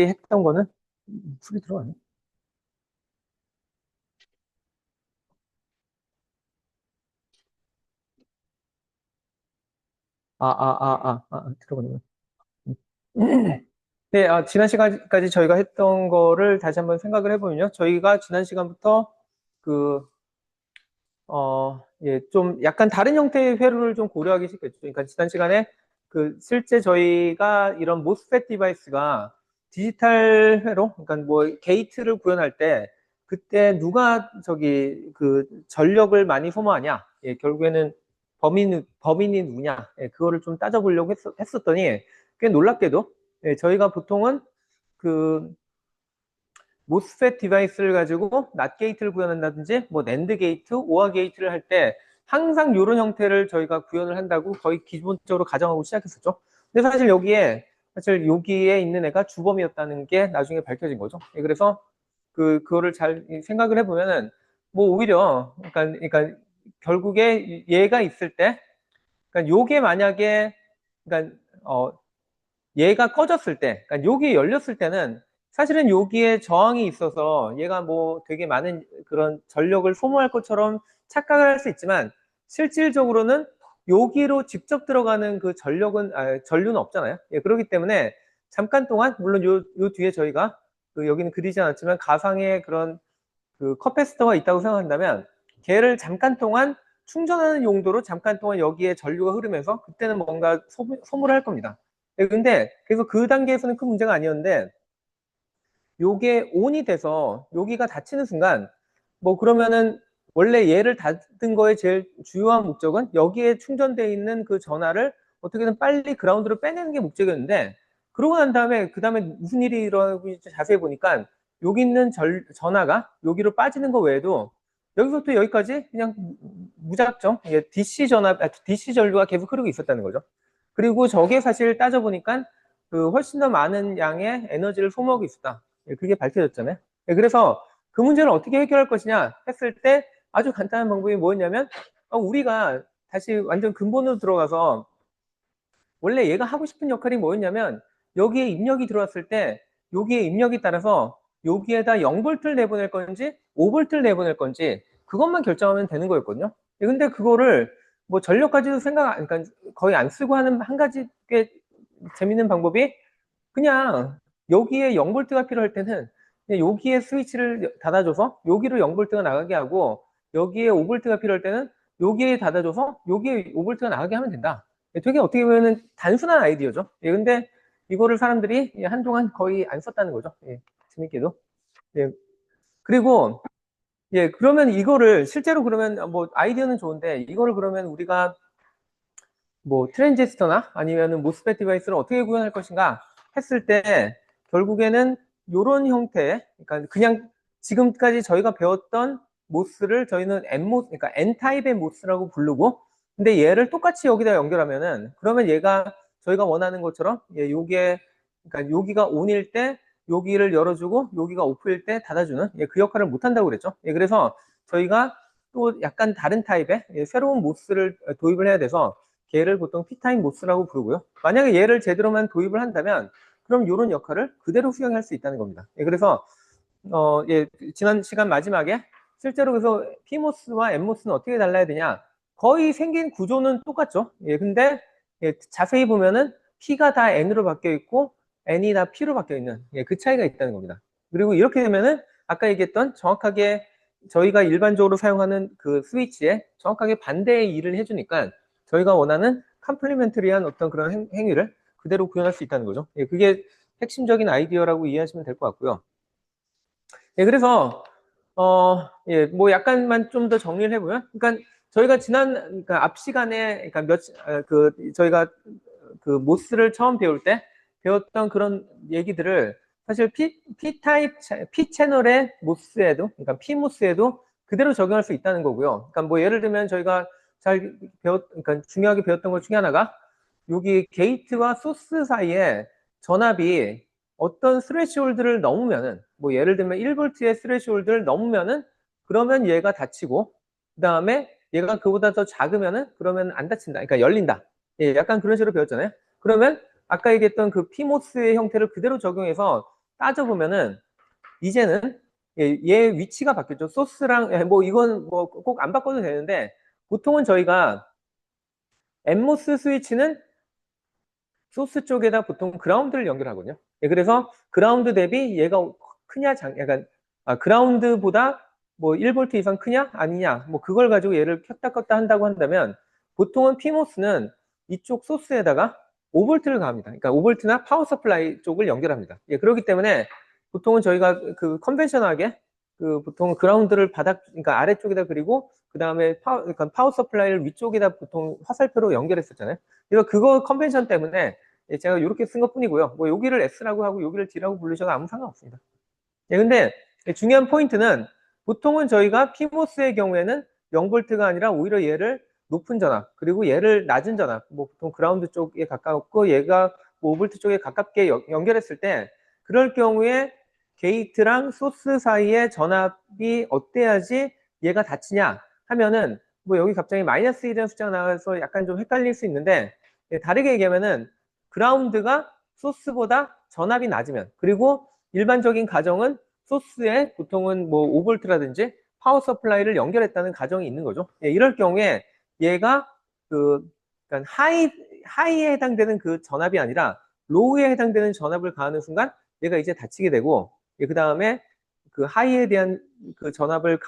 했던 거는 풀이 들어가네. 들어가네. 네, 지난 시간까지 저희가 했던 거를 다시 한번 생각을 해보면요. 저희가 지난 시간부터 그, 좀 약간 다른 형태의 회로를 좀 고려하기 시작했죠. 그러니까 지난 시간에 실제 저희가 이런 모스펫 디바이스가 디지털 회로, 그러니까 뭐 게이트를 구현할 때 그때 누가 전력을 많이 소모하냐. 결국에는 범인이 누구냐. 그거를 좀 따져보려고 했었더니 꽤 놀랍게도 저희가 보통은 그 모스펫 디바이스를 가지고 낫 게이트를 구현한다든지 뭐 낸드 게이트, 오아 게이트를 할 때 항상 이런 형태를 저희가 구현을 한다고 거의 기본적으로 가정하고 시작했었죠. 근데 사실 여기에 있는 애가 주범이었다는 게 나중에 밝혀진 거죠. 그래서 그거를 잘 생각을 해보면은 뭐 오히려 그러니까 결국에 얘가 있을 때 그러니까 요게 만약에 그러니까 얘가 꺼졌을 때, 그러니까 여기 열렸을 때는 사실은 여기에 저항이 있어서 얘가 뭐 되게 많은 그런 전력을 소모할 것처럼 착각을 할 수 있지만 실질적으로는 여기로 직접 들어가는 전류는 없잖아요. 그렇기 때문에 잠깐 동안 물론 요 뒤에 저희가 여기는 그리지 않았지만 가상의 그런 커패시터가 있다고 생각한다면 걔를 잠깐 동안 충전하는 용도로 잠깐 동안 여기에 전류가 흐르면서 그때는 뭔가 소모를 할 겁니다. 근데 그래서 그 단계에서는 큰 문제가 아니었는데 요게 온이 돼서 여기가 닫히는 순간 뭐 그러면은 원래 얘를 닫은 거의 제일 주요한 목적은 여기에 충전되어 있는 그 전하를 어떻게든 빨리 그라운드로 빼내는 게 목적이었는데 그러고 난 다음에 그 다음에 무슨 일이 일어나고 자세히 보니까 여기 있는 전하가 여기로 빠지는 거 외에도 여기서부터 여기까지 그냥 무작정 DC 전류가 계속 흐르고 있었다는 거죠. 그리고 저게 사실 따져보니까 훨씬 더 많은 양의 에너지를 소모하고 있었다. 그게 밝혀졌잖아요. 그래서 그 문제를 어떻게 해결할 것이냐 했을 때 아주 간단한 방법이 뭐였냐면 우리가 다시 완전 근본으로 들어가서 원래 얘가 하고 싶은 역할이 뭐였냐면 여기에 입력이 들어왔을 때 여기에 입력이 따라서 여기에다 0볼트를 내보낼 건지 5볼트를 내보낼 건지 그것만 결정하면 되는 거였거든요. 근데 그거를 뭐 전력까지도 그러니까 거의 안 쓰고 하는 한 가지 꽤 재밌는 방법이 그냥 여기에 0볼트가 필요할 때는 그냥 여기에 스위치를 닫아줘서 여기로 0볼트가 나가게 하고 여기에 5볼트가 필요할 때는 여기에 닫아줘서 여기에 5볼트가 나가게 하면 된다. 되게 어떻게 보면 단순한 아이디어죠. 근데 이거를 사람들이 한동안 거의 안 썼다는 거죠. 재밌게도. 예, 그리고 그러면 이거를 실제로 그러면 뭐 아이디어는 좋은데 이거를 그러면 우리가 뭐 트랜지스터나 아니면은 모스펫 디바이스를 어떻게 구현할 것인가 했을 때 결국에는 이런 형태, 그러니까 그냥 지금까지 저희가 배웠던 모스를 저희는 그러니까 N 타입의 모스라고 부르고, 근데 얘를 똑같이 여기다 연결하면은 그러면 얘가 저희가 원하는 것처럼 그러니까 여기가 ON일 때 여기를 열어주고 여기가 오프일 때 닫아주는 그 역할을 못 한다고 그랬죠. 그래서 저희가 또 약간 다른 타입의 새로운 모스를 도입을 해야 돼서 걔를 보통 P타입 모스라고 부르고요. 만약에 얘를 제대로만 도입을 한다면 그럼 이런 역할을 그대로 수행할 수 있다는 겁니다. 그래서 지난 시간 마지막에 실제로 그래서 P모스와 N모스는 어떻게 달라야 되냐? 거의 생긴 구조는 똑같죠. 근데 자세히 보면은 P가 다 N으로 바뀌어 있고 N이 다 P로 바뀌어 있는 그 차이가 있다는 겁니다. 그리고 이렇게 되면은 아까 얘기했던 정확하게 저희가 일반적으로 사용하는 그 스위치에 정확하게 반대의 일을 해주니까 저희가 원하는 컴플리멘터리한 어떤 그런 행위를 그대로 구현할 수 있다는 거죠. 그게 핵심적인 아이디어라고 이해하시면 될 것 같고요. 그래서 뭐 약간만 좀 더 정리를 해보면, 그러니까 저희가 그러니까 앞 시간에, 그러니까 저희가 그 모스를 처음 배울 때 배웠던 그런 얘기들을 사실 P 채널의 모스에도, 그러니까 P 모스에도 그대로 적용할 수 있다는 거고요. 그러니까 뭐 예를 들면 저희가 그러니까 중요하게 배웠던 것 중에 하나가 여기 게이트와 소스 사이에 전압이 어떤 스레시홀드를 넘으면은 뭐 예를 들면 1볼트의 스레시홀드를 넘으면은 그러면 얘가 닫히고 그다음에 얘가 그보다 더 작으면은 그러면 안 닫힌다. 그러니까 열린다. 약간 그런 식으로 배웠잖아요. 그러면 아까 얘기했던 그 피모스의 형태를 그대로 적용해서 따져보면은 이제는 얘 위치가 바뀌었죠. 소스랑 뭐 이건 뭐 꼭 안 바꿔도 되는데 보통은 저희가 엠모스 스위치는 소스 쪽에다 보통 그라운드를 연결하거든요. 그래서 그라운드 대비 얘가 크냐 약간 그라운드보다 뭐 1V 이상 크냐 아니냐 뭐 그걸 가지고 얘를 켰다 껐다 한다고 한다면 보통은 PMOS는 이쪽 소스에다가 5V를 가합니다. 그러니까 5V나 파워 서플라이 쪽을 연결합니다. 그렇기 때문에 보통은 저희가 그 컨벤셔널하게 그 보통 그라운드를 그러니까 아래쪽에다 그리고 그 다음에 그러니까 파워 서플라이를 위쪽에다 보통 화살표로 연결했었잖아요. 그래서 그거 컨벤션 때문에 제가 이렇게 쓴 것 뿐이고요. 뭐 여기를 S라고 하고 여기를 D라고 부르셔도 아무 상관없습니다. 근데 중요한 포인트는 보통은 저희가 PMOS의 경우에는 0V가 아니라 오히려 얘를 높은 전압 그리고 얘를 낮은 전압 뭐 보통 그라운드 쪽에 가깝고 얘가 뭐 5V 쪽에 가깝게 연결했을 때 그럴 경우에 게이트랑 소스 사이의 전압이 어때야지 얘가 닫히냐 하면은 뭐 여기 갑자기 마이너스 1이라는 숫자가 나와서 약간 좀 헷갈릴 수 있는데 다르게 얘기하면은 그라운드가 소스보다 전압이 낮으면 그리고 일반적인 가정은 소스에 보통은 뭐 5V라든지 파워 서플라이를 연결했다는 가정이 있는 거죠. 이럴 경우에 얘가 그러니까 하이에 해당되는 그 전압이 아니라 로우에 해당되는 전압을 가하는 순간 얘가 이제 닫히게 되고 그 다음에 그 하이에 대한 그 전압을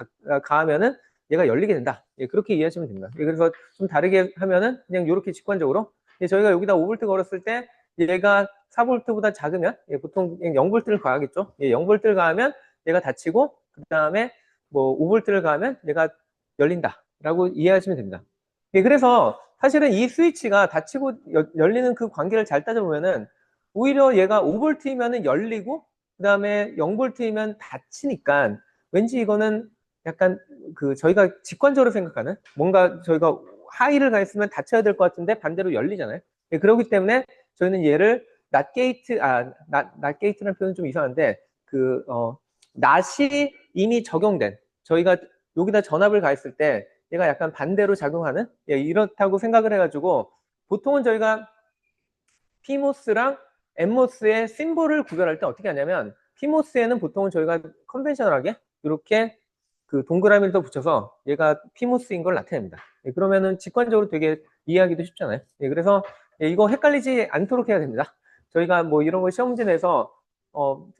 가하면은 얘가 열리게 된다. 그렇게 이해하시면 됩니다. 그래서 좀 다르게 하면은 그냥 이렇게 직관적으로 저희가 여기다 5V 걸었을 때 얘가 4V보다 작으면 보통 0V를 가하겠죠. 0V를 가하면 얘가 닫히고 그 다음에 뭐 5V를 가하면 얘가 열린다라고 이해하시면 됩니다. 그래서 사실은 이 스위치가 닫히고 열리는 그 관계를 잘 따져보면은 오히려 얘가 5V면은 열리고 그 다음에 0V면 닫히니까 왠지 이거는 약간 그 저희가 직관적으로 생각하는 뭔가 저희가 하이를 가했으면 닫혀야 될 것 같은데 반대로 열리잖아요. 그렇기 때문에 저희는 얘를 낫 게이트라는 표현은 좀 이상한데 낫이 이미 적용된 저희가 여기다 전압을 가했을 때 얘가 약간 반대로 작용하는 이렇다고 생각을 해가지고 보통은 저희가 PMOS랑 NMOS의 심볼을 구별할 때 어떻게 하냐면 PMOS에는 보통은 저희가 컨벤셔널하게 이렇게 그 동그라미를 더 붙여서 얘가 PMOS인 걸 나타냅니다. 그러면은 직관적으로 되게 이해하기도 쉽잖아요. 그래서 이거 헷갈리지 않도록 해야 됩니다. 저희가 뭐 이런 거 시험 문제 내서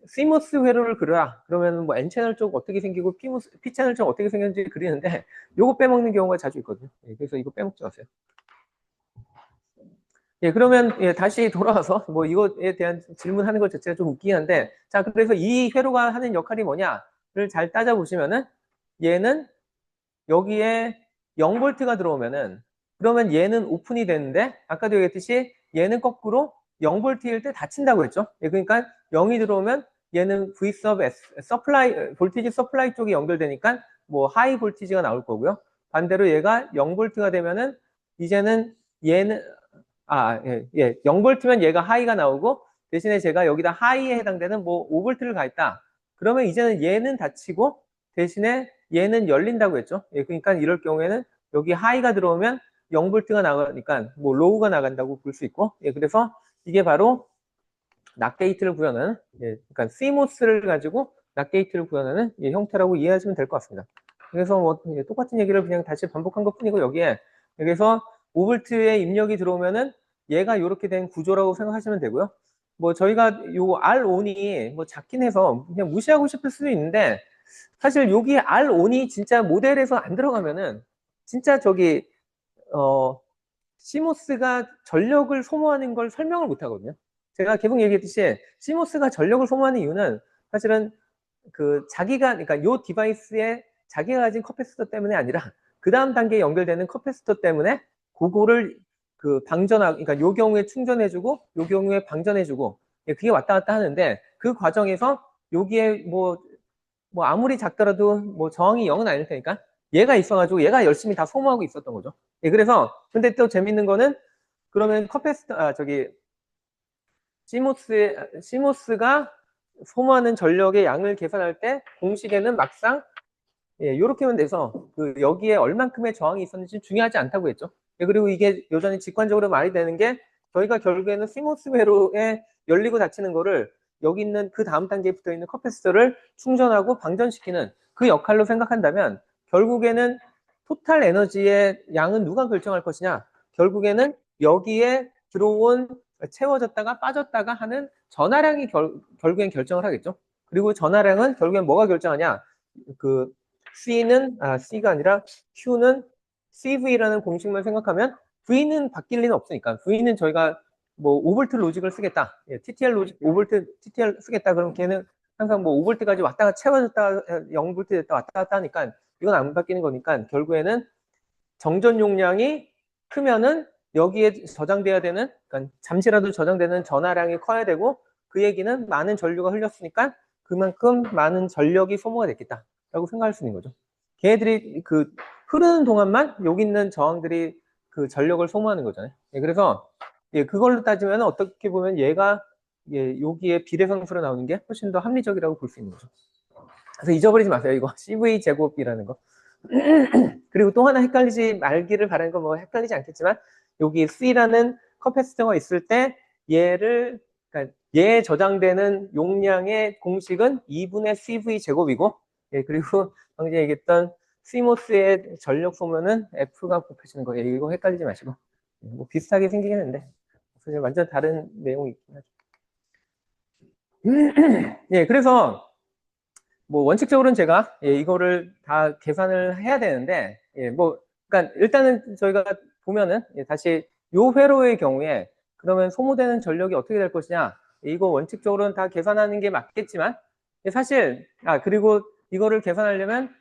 CMOS 회로를 그려라. 그러면 뭐 N채널 쪽 어떻게 생기고 P채널 쪽 어떻게 생겼는지 그리는데 요거 빼먹는 경우가 자주 있거든요. 그래서 이거 빼먹지 마세요. 그러면 다시 돌아와서 뭐 이거에 대한 질문하는 것 자체가 좀 웃기긴 한데 자 그래서 이 회로가 하는 역할이 뭐냐를 잘 따져보시면은 얘는 여기에 0V가 들어오면은 그러면 얘는 오픈이 되는데 아까도 얘기했듯이 얘는 거꾸로 0V일 때 닫힌다고 했죠. 그러니까 0이 들어오면 얘는 V sub 서플라이 볼티지 서플라이 쪽이 연결되니까 뭐 하이 볼티지가 나올 거고요. 반대로 얘가 0V가 되면은 이제는 얘는 0V면 얘가 하이가 나오고 대신에 제가 여기다 하이에 해당되는 뭐 5V를 가했다. 그러면 이제는 얘는 닫히고 대신에 얘는 열린다고 했죠. 그러니까 이럴 경우에는 여기 하이가 들어오면 0V가 나가니까 뭐 로우가 나간다고 볼 수 있고 그래서 이게 바로 낫게이트를 구현하는 그러니까 CMOS를 가지고 낫게이트를 구현하는 형태라고 이해하시면 될 것 같습니다. 그래서 뭐 똑같은 얘기를 그냥 다시 반복한 것 뿐이고 여기서 5V의 입력이 들어오면은 얘가 이렇게 된 구조라고 생각하시면 되고요. 뭐 저희가 요 R-ON이 뭐 작긴 해서 그냥 무시하고 싶을 수도 있는데 사실 여기 R-ON이 진짜 모델에서 안 들어가면은 진짜 저기 CMOS가 전력을 소모하는 걸 설명을 못 하거든요. 제가 계속 얘기했듯이 CMOS가 전력을 소모하는 이유는 사실은 그러니까 요 디바이스에 자기가 가진 커패시터 때문에 아니라 그 다음 단계에 연결되는 커패시터 때문에 그거를 그러니까 요 경우에 충전해주고 요 경우에 방전해주고 그게 왔다 갔다 하는데 그 과정에서 여기에 뭐 아무리 작더라도 뭐 저항이 0은 아닐 테니까 얘가 있어가지고 얘가 열심히 다 소모하고 있었던 거죠. 그래서 근데 또 재밌는 거는 그러면 CMOS가 소모하는 전력의 양을 계산할 때 공식에는 막상 이렇게만 돼서 여기에 얼만큼의 저항이 있었는지 중요하지 않다고 했죠. 그리고 이게 여전히 직관적으로 말이 되는 게 저희가 결국에는 CMOS 회로에 열리고 닫히는 거를 여기 있는 그 다음 단계에 붙어 있는 커패시터를 충전하고 방전시키는 그 역할로 생각한다면 결국에는 토탈 에너지의 양은 누가 결정할 것이냐? 결국에는 여기에 들어온 채워졌다가 빠졌다가 하는 전하량이 결국엔 결정을 하겠죠. 그리고 전하량은 결국엔 뭐가 결정하냐? 그 C가 아니라 Q는 CV라는 공식만 생각하면 V는 바뀔 리는 없으니까 V는 저희가 뭐 5V 로직을 쓰겠다. 예, TTL 로직 5V TTL 쓰겠다. 그럼 걔는 항상 뭐 5V까지 왔다가 채워졌다가 0V 됐다 왔다 갔다 하니까 이건 안 바뀌는 거니까 결국에는 정전 용량이 크면은 여기에 저장돼야 되는, 그러니까 잠시라도 저장되는 전하량이 커야 되고 그 얘기는 많은 전류가 흘렸으니까 그만큼 많은 전력이 소모가 됐겠다라고 생각할 수 있는 거죠. 걔네들이 그 흐르는 동안만 여기 있는 저항들이 그 전력을 소모하는 거잖아요. 예, 그래서 예, 그걸로 따지면 어떻게 보면 얘가 예, 여기에 비례상수로 나오는 게 훨씬 더 합리적이라고 볼 수 있는 거죠. 그래서 잊어버리지 마세요. 이거 CV 제곱이라는 거. 그리고 또 하나 헷갈리지 말기를 바라는 건 뭐 헷갈리지 않겠지만 여기 C라는 커패시터가 있을 때 얘를 그러니까 얘에 저장되는 용량의 공식은 2분의 CV 제곱이고 예, 그리고 방금 얘기했던 CMOS의 전력 소모는 F가 곱해지는 거예요. 이거 헷갈리지 마시고 뭐 비슷하게 생기긴 했는데 완전 다른 내용이 있긴 하죠. 예, 그래서 뭐 원칙적으로는 제가 예, 이거를 다 계산을 해야 되는데 예, 뭐 그러니까 일단은 저희가 보면은 예, 다시 요 회로의 경우에 그러면 소모되는 전력이 어떻게 될 것이냐 예, 이거 원칙적으로는 다 계산하는 게 맞겠지만 예, 사실 그리고 이거를 계산하려면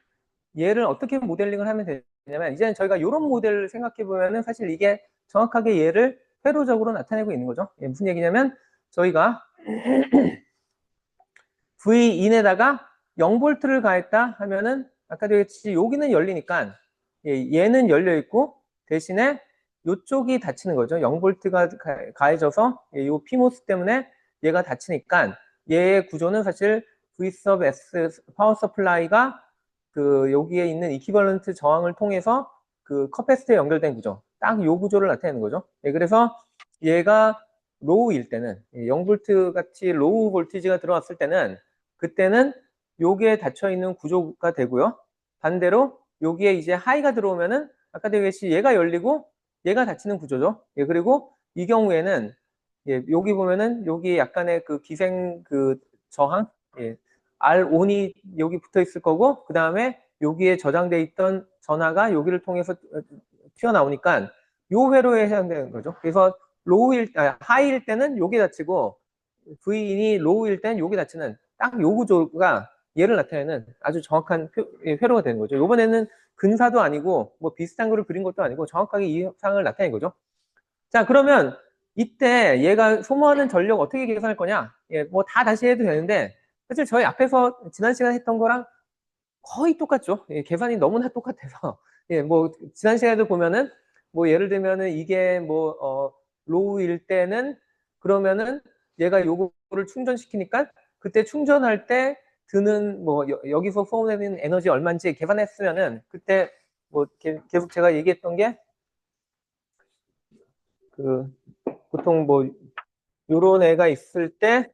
얘를 어떻게 모델링을 하면 되냐면 이제는 저희가 이런 모델을 생각해 보면은 사실 이게 정확하게 얘를 회로적으로 나타내고 있는 거죠. 예, 무슨 얘기냐면 저희가 V인에다가 0V를 가했다 하면은 아까도 얘기했듯이 여기는 열리니까 얘는 열려 있고 대신에 이쪽이 닫히는 거죠. 0V가 가해져서 이 PMOS 때문에 얘가 닫히니까 얘의 구조는 사실 V sub S 파워 서플라이가 그 여기에 있는 이퀴벌런트 저항을 통해서 그 커패시터에 연결된 구조. 딱 요 구조를 나타내는 거죠. 그래서 얘가 로우일 때는 0V 같이 로우 볼티지가 들어왔을 때는 그때는 요게 닫혀 있는 구조가 되고요. 반대로 여기에 이제 하이가 들어오면은 아까도 얘기했듯이 얘가 열리고 얘가 닫히는 구조죠. 예, 그리고 이 경우에는 예, 여기 보면은 여기 약간의 그 기생 그 저항 예, R 온이 여기 붙어 있을 거고 그 다음에 여기에 저장돼 있던 전하가 여기를 통해서 튀어나오니까 요 회로에 해당되는 거죠. 그래서 하이일 때는 요게 닫히고 V인이 로우일 때는 요게 닫히는 딱 요 구조가 얘를 나타내는 아주 정확한 회로가 되는 거죠. 이번에는 근사도 아니고 뭐 비슷한 거를 그린 것도 아니고 정확하게 이 상을 나타낸 거죠. 자, 그러면 이때 얘가 소모하는 전력 어떻게 계산할 거냐? 예, 뭐 다 다시 해도 되는데 사실 저희 앞에서 지난 시간에 했던 거랑 거의 똑같죠. 예, 계산이 너무나 똑같아서 예, 뭐 지난 시간에도 보면은 뭐 예를 들면은 이게 뭐 로우일 때는 그러면은 얘가 요거를 충전시키니까 그때 충전할 때 드는 뭐 여기서 소모되는 에너지 얼마인지 계산했으면은 그때 뭐 계속 제가 얘기했던 게 그 보통 뭐 요런 애가 있을 때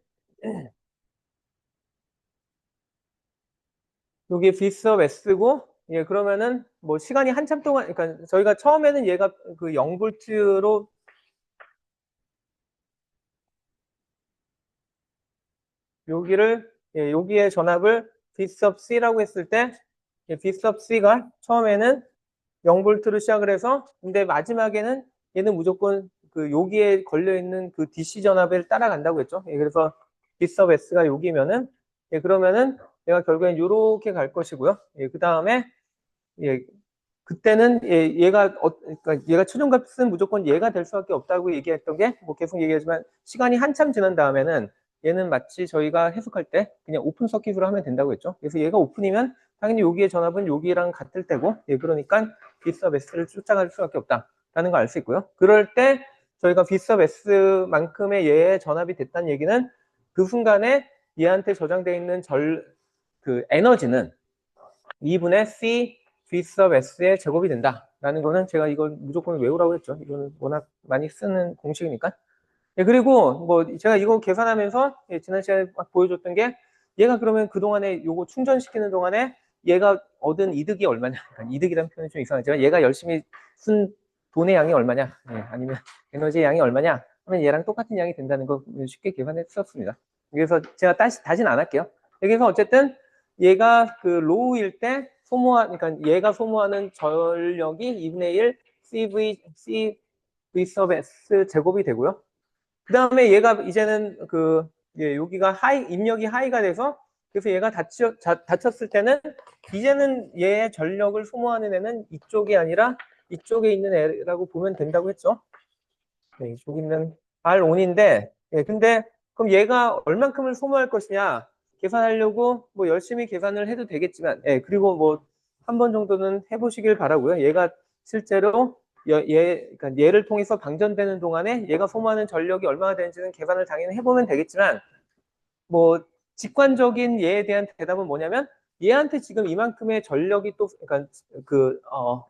여기 V sub S고 예 그러면은 뭐 시간이 한참 동안 그러니까 저희가 처음에는 얘가 그 0V로 여기를 예, 여기에 전압을 V sub C라고 했을 때 예, V sub C가 처음에는 0V로 시작을 해서 근데 마지막에는 얘는 무조건 그 여기에 걸려 있는 그 DC 전압을 따라간다고 했죠. 예, 그래서 V sub S가 여기면은 예, 그러면은 얘가 결국엔 이렇게 갈 것이고요. 예, 그 다음에 예, 그때는 그러니까 얘가 최종값은 무조건 얘가 될 수밖에 없다고 얘기했던 게 뭐 계속 얘기하지만 시간이 한참 지난 다음에는 얘는 마치 저희가 해석할 때 그냥 오픈 서킷으로 하면 된다고 했죠. 그래서 얘가 오픈이면 당연히 여기의 전압은 여기랑 같을 때고 예, 그러니까 B섭 S를 쫓아갈 수밖에 없다라는 걸 알 수 있고요. 그럴 때 저희가 B섭 S만큼의 얘의 전압이 됐다는 얘기는 그 순간에 얘한테 저장되어 있는 그 에너지는 2분의 C V sub S의 제곱이 된다라는 거는 제가 이걸 무조건 외우라고 했죠. 이거는 워낙 많이 쓰는 공식이니까. 예, 그리고 뭐 제가 이거 계산하면서 예, 지난 시간에 막 보여줬던 게 얘가 그러면 그동안에 요거 충전시키는 동안에 얘가 얻은 이득이 얼마냐. 그러니까 이득이라는 표현이 좀 이상하지만 얘가 열심히 쓴 돈의 양이 얼마냐. 예, 아니면 에너지의 양이 얼마냐 하면 얘랑 똑같은 양이 된다는 거 쉽게 계산했었습니다. 그래서 제가 다시는 안 할게요. 그래서 어쨌든 얘가 그 로우일 때 그러니까 얘가 소모하는 전력이 2분의 1 CV sub S 제곱이 되고요. 그 다음에 얘가 이제는 예, 여기가 입력이 하이가 돼서 그래서 얘가 다쳤을 때는 이제는 얘의 전력을 소모하는 애는 이쪽이 아니라 이쪽에 있는 애라고 보면 된다고 했죠. 네, 이쪽에 있는 R1인데, 예, 근데 그럼 얘가 얼만큼을 소모할 것이냐 계산하려고 뭐 열심히 계산을 해도 되겠지만, 예, 그리고 뭐 한 번 정도는 해보시길 바라고요. 얘가 실제로 그러니까 얘를 통해서 방전되는 동안에 얘가 소모하는 전력이 얼마나 되는지는 계산을 당연히 해보면 되겠지만, 뭐 직관적인 얘에 대한 대답은 뭐냐면 얘한테 지금 이만큼의 전력이 또 그러니까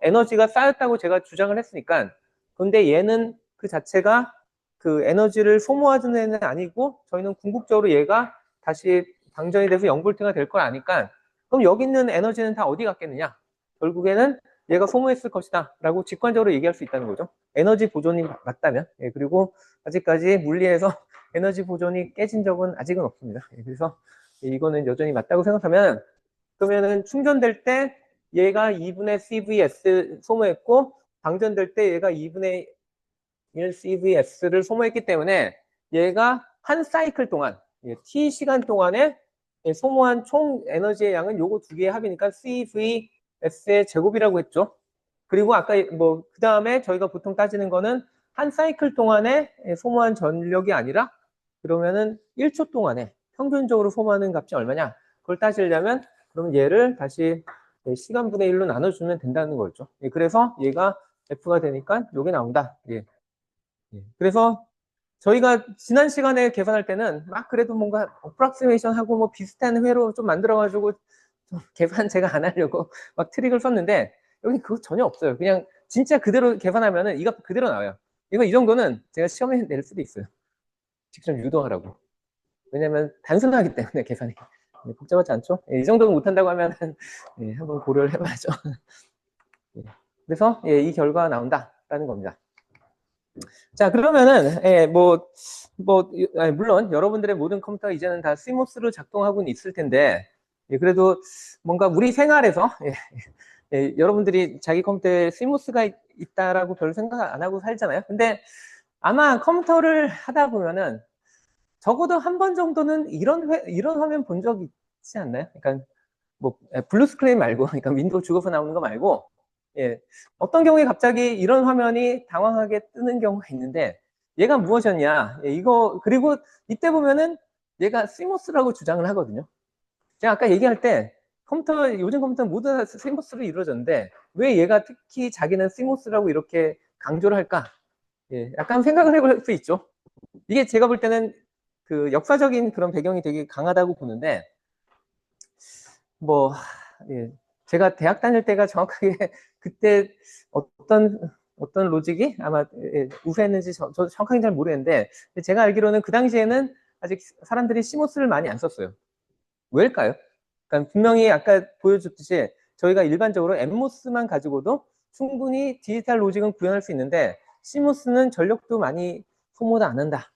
에너지가 쌓였다고 제가 주장을 했으니까 근데 얘는 그 자체가 그 에너지를 소모하는 애는 아니고 저희는 궁극적으로 얘가 다시 방전이 돼서 0V가 될 걸 아니까 그럼 여기 있는 에너지는 다 어디 갔겠느냐? 결국에는 얘가 소모했을 것이다 라고 직관적으로 얘기할 수 있다는 거죠. 에너지 보존이 맞다면. 예, 그리고 아직까지 물리에서 에너지 보존이 깨진 적은 아직은 없습니다. 예, 그래서 이거는 여전히 맞다고 생각하면 그러면은 충전될 때 얘가 2분의 CVS 소모했고 방전될 때 얘가 2분의 1 CVS를 소모했기 때문에 얘가 한 사이클 동안 T 시간 동안에 소모한 총 에너지의 양은 요거 두 개의 합이니까 CVS의 제곱이라고 했죠. 그리고 아까 뭐 그 다음에 저희가 보통 따지는 거는 한 사이클 동안에 소모한 전력이 아니라 그러면은 1초 동안에 평균적으로 소모하는 값이 얼마냐 그걸 따지려면 그럼 얘를 다시 시간분의 1로 나눠주면 된다는 거죠. 예, 그래서 얘가 F가 되니까 요게 나온다. 예. 예. 그래서 저희가 지난 시간에 계산할 때는 막 그래도 뭔가 어프락시메이션 하고 뭐 비슷한 회로 좀 만들어가지고 좀 계산 제가 안 하려고 막 트릭을 썼는데 여기 그거 전혀 없어요. 그냥 진짜 그대로 계산하면은 이거 그대로 나와요. 이거 이 정도는 제가 시험에 낼 수도 있어요. 직접 유도하라고. 왜냐면 단순하기 때문에 계산이. 복잡하지 않죠? 예, 이 정도는 못한다고 하면 예, 한번 고려를 해봐야죠. 예. 그래서 예, 이 결과가 나온다라는 겁니다. 자, 그러면은, 예, 물론 여러분들의 모든 컴퓨터가 이제는 다 CMOS로 작동하고는 있을 텐데, 예, 그래도 뭔가 우리 생활에서, 예, 예, 여러분들이 자기 컴퓨터에 CMOS가 있다라고 별 생각 안 하고 살잖아요. 근데 아마 컴퓨터를 하다 보면은 적어도 한 번 정도는 이런 화면 본 적 있지 않나요? 그러니까 뭐 블루 스크린 말고, 그러니까 윈도우 죽어서 나오는 거 말고, 예, 어떤 경우에 갑자기 이런 화면이 당황하게 뜨는 경우가 있는데, 얘가 무엇이었냐? 예, 이거 그리고 이때 보면은 얘가 CMOS라고 주장을 하거든요. 제가 아까 얘기할 때 요즘 컴퓨터 모두 다 CMOS로 이루어졌는데 왜 얘가 특히 자기는 CMOS라고 이렇게 강조를 할까? 예, 약간 생각을 해볼 수 있죠. 이게 제가 볼 때는 그 역사적인 그런 배경이 되게 강하다고 보는데. 뭐, 예. 제가 대학 다닐 때가 정확하게 그때 어떤, 어떤 로직이 아마 우세했는지 저도 정확하게 잘 모르겠는데, 제가 알기로는 그 당시에는 아직 사람들이 시모스를 많이 안 썼어요. 왜일까요? 그러니까 분명히 아까 보여줬듯이 저희가 일반적으로 엠모스만 가지고도 충분히 디지털 로직은 구현할 수 있는데, 시모스는 전력도 많이 소모도 안 한다.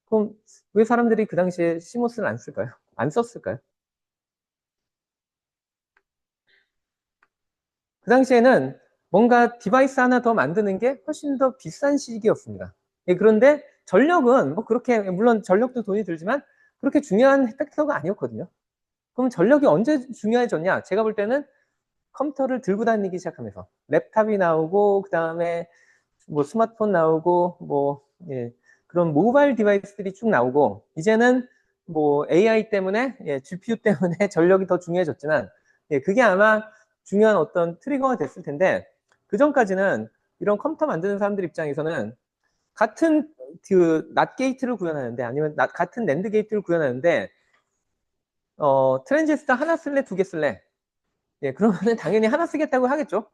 그럼 왜 사람들이 그 당시에 시모스를 안 쓸까요? 안 썼을까요? 그 당시에는 뭔가 디바이스 하나 더 만드는 게 훨씬 더 비싼 시기였습니다. 예, 그런데 전력은 뭐 그렇게, 물론 전력도 돈이 들지만 그렇게 중요한 팩터가 아니었거든요. 그럼 전력이 언제 중요해졌냐? 제가 볼 때는 컴퓨터를 들고 다니기 시작하면서 랩탑이 나오고, 그 다음에 뭐 스마트폰 나오고, 뭐, 예, 그런 모바일 디바이스들이 쭉 나오고, 이제는 뭐 AI 때문에, 예, GPU 때문에 전력이 더 중요해졌지만, 예, 그게 아마 중요한 어떤 트리거가 됐을 텐데, 그 전까지는 이런 컴퓨터 만드는 사람들 입장에서는 같은 낫 게이트를 구현하는데, 아니면 같은 낸드 게이트를 구현하는데, 트랜지스터 하나 쓸래, 두 개 쓸래? 예, 그러면은 당연히 하나 쓰겠다고 하겠죠.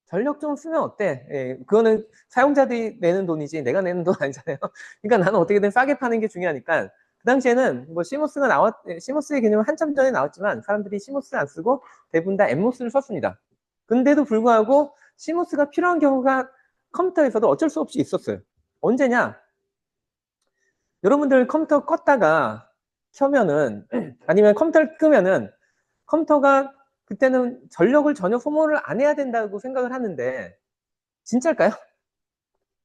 전력 좀 쓰면 어때? 예, 그거는 사용자들이 내는 돈이지 내가 내는 돈 아니잖아요. 그러니까 나는 어떻게든 싸게 파는 게 중요하니까 그 당시에는 뭐 시모스가 시모스의 개념은 한참 전에 나왔지만 사람들이 시모스를 안 쓰고 대부분 다 엠모스를 썼습니다. 근데도 불구하고 시모스가 필요한 경우가 컴퓨터에서도 어쩔 수 없이 있었어요. 언제냐? 여러분들 컴퓨터 껐다가 켜면은 아니면 컴퓨터를 끄면은 컴퓨터가 그때는 전력을 전혀 소모를 안 해야 된다고 생각을 하는데 진짜일까요?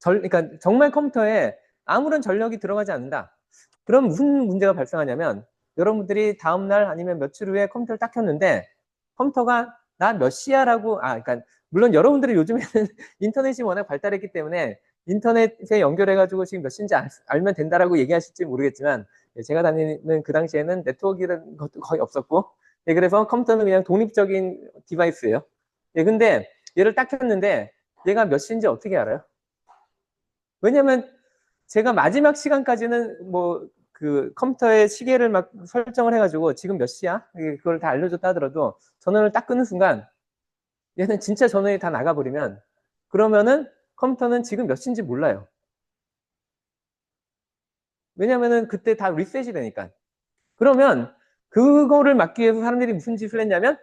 그러니까 정말 컴퓨터에 아무런 전력이 들어가지 않는다. 그럼 무슨 문제가 발생하냐면 여러분들이 다음날 아니면 며칠 후에 컴퓨터를 딱 켰는데 컴퓨터가 나 몇 시야라고 그러니까 물론 여러분들이 요즘에는 인터넷이 워낙 발달했기 때문에 인터넷에 연결해가지고 지금 몇 시인지 알면 된다라고 얘기하실지 모르겠지만 제가 다니는 그 당시에는 네트워크라는 것도 거의 없었고 그래서 컴퓨터는 그냥 독립적인 디바이스예요. 근데 얘를 딱 켰는데 얘가 몇 시인지 어떻게 알아요? 왜냐면 제가 마지막 시간까지는 뭐 그 컴퓨터에 시계를 막 설정을 해가지고 지금 몇 시야? 그걸 다 알려줬다 하더라도 전원을 딱 끄는 순간 얘는 진짜 전원이 다 나가버리면 그러면은 컴퓨터는 지금 몇 시인지 몰라요. 왜냐면은 그때 다 리셋이 되니까. 그러면 그거를 막기 위해서 사람들이 무슨 짓을 했냐면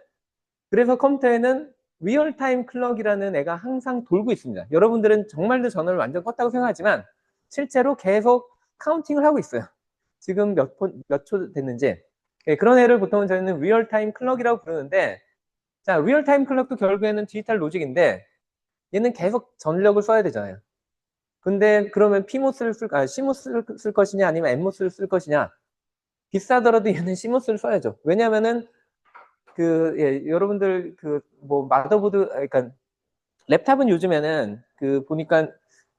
그래서 컴퓨터에는 리얼타임 클럭이라는 애가 항상 돌고 있습니다. 여러분들은 정말로 전원을 완전 껐다고 생각하지만 실제로 계속 카운팅을 하고 있어요. 지금 몇 초 됐는지. 그런 애를 보통 저희는 리얼타임 클럭이라고 부르는데 자, 리얼타임 클럭도 결국에는 디지털 로직인데 얘는 계속 전력을 써야 되잖아요. 근데 그러면 PMOS를 CMOS를 쓸 것이냐 아니면 NMOS를 쓸 것이냐 비싸더라도 얘는 CMOS를 써야죠. 왜냐면은 여러분들 뭐 마더보드 그러니까 랩탑은 요즘에는 보니까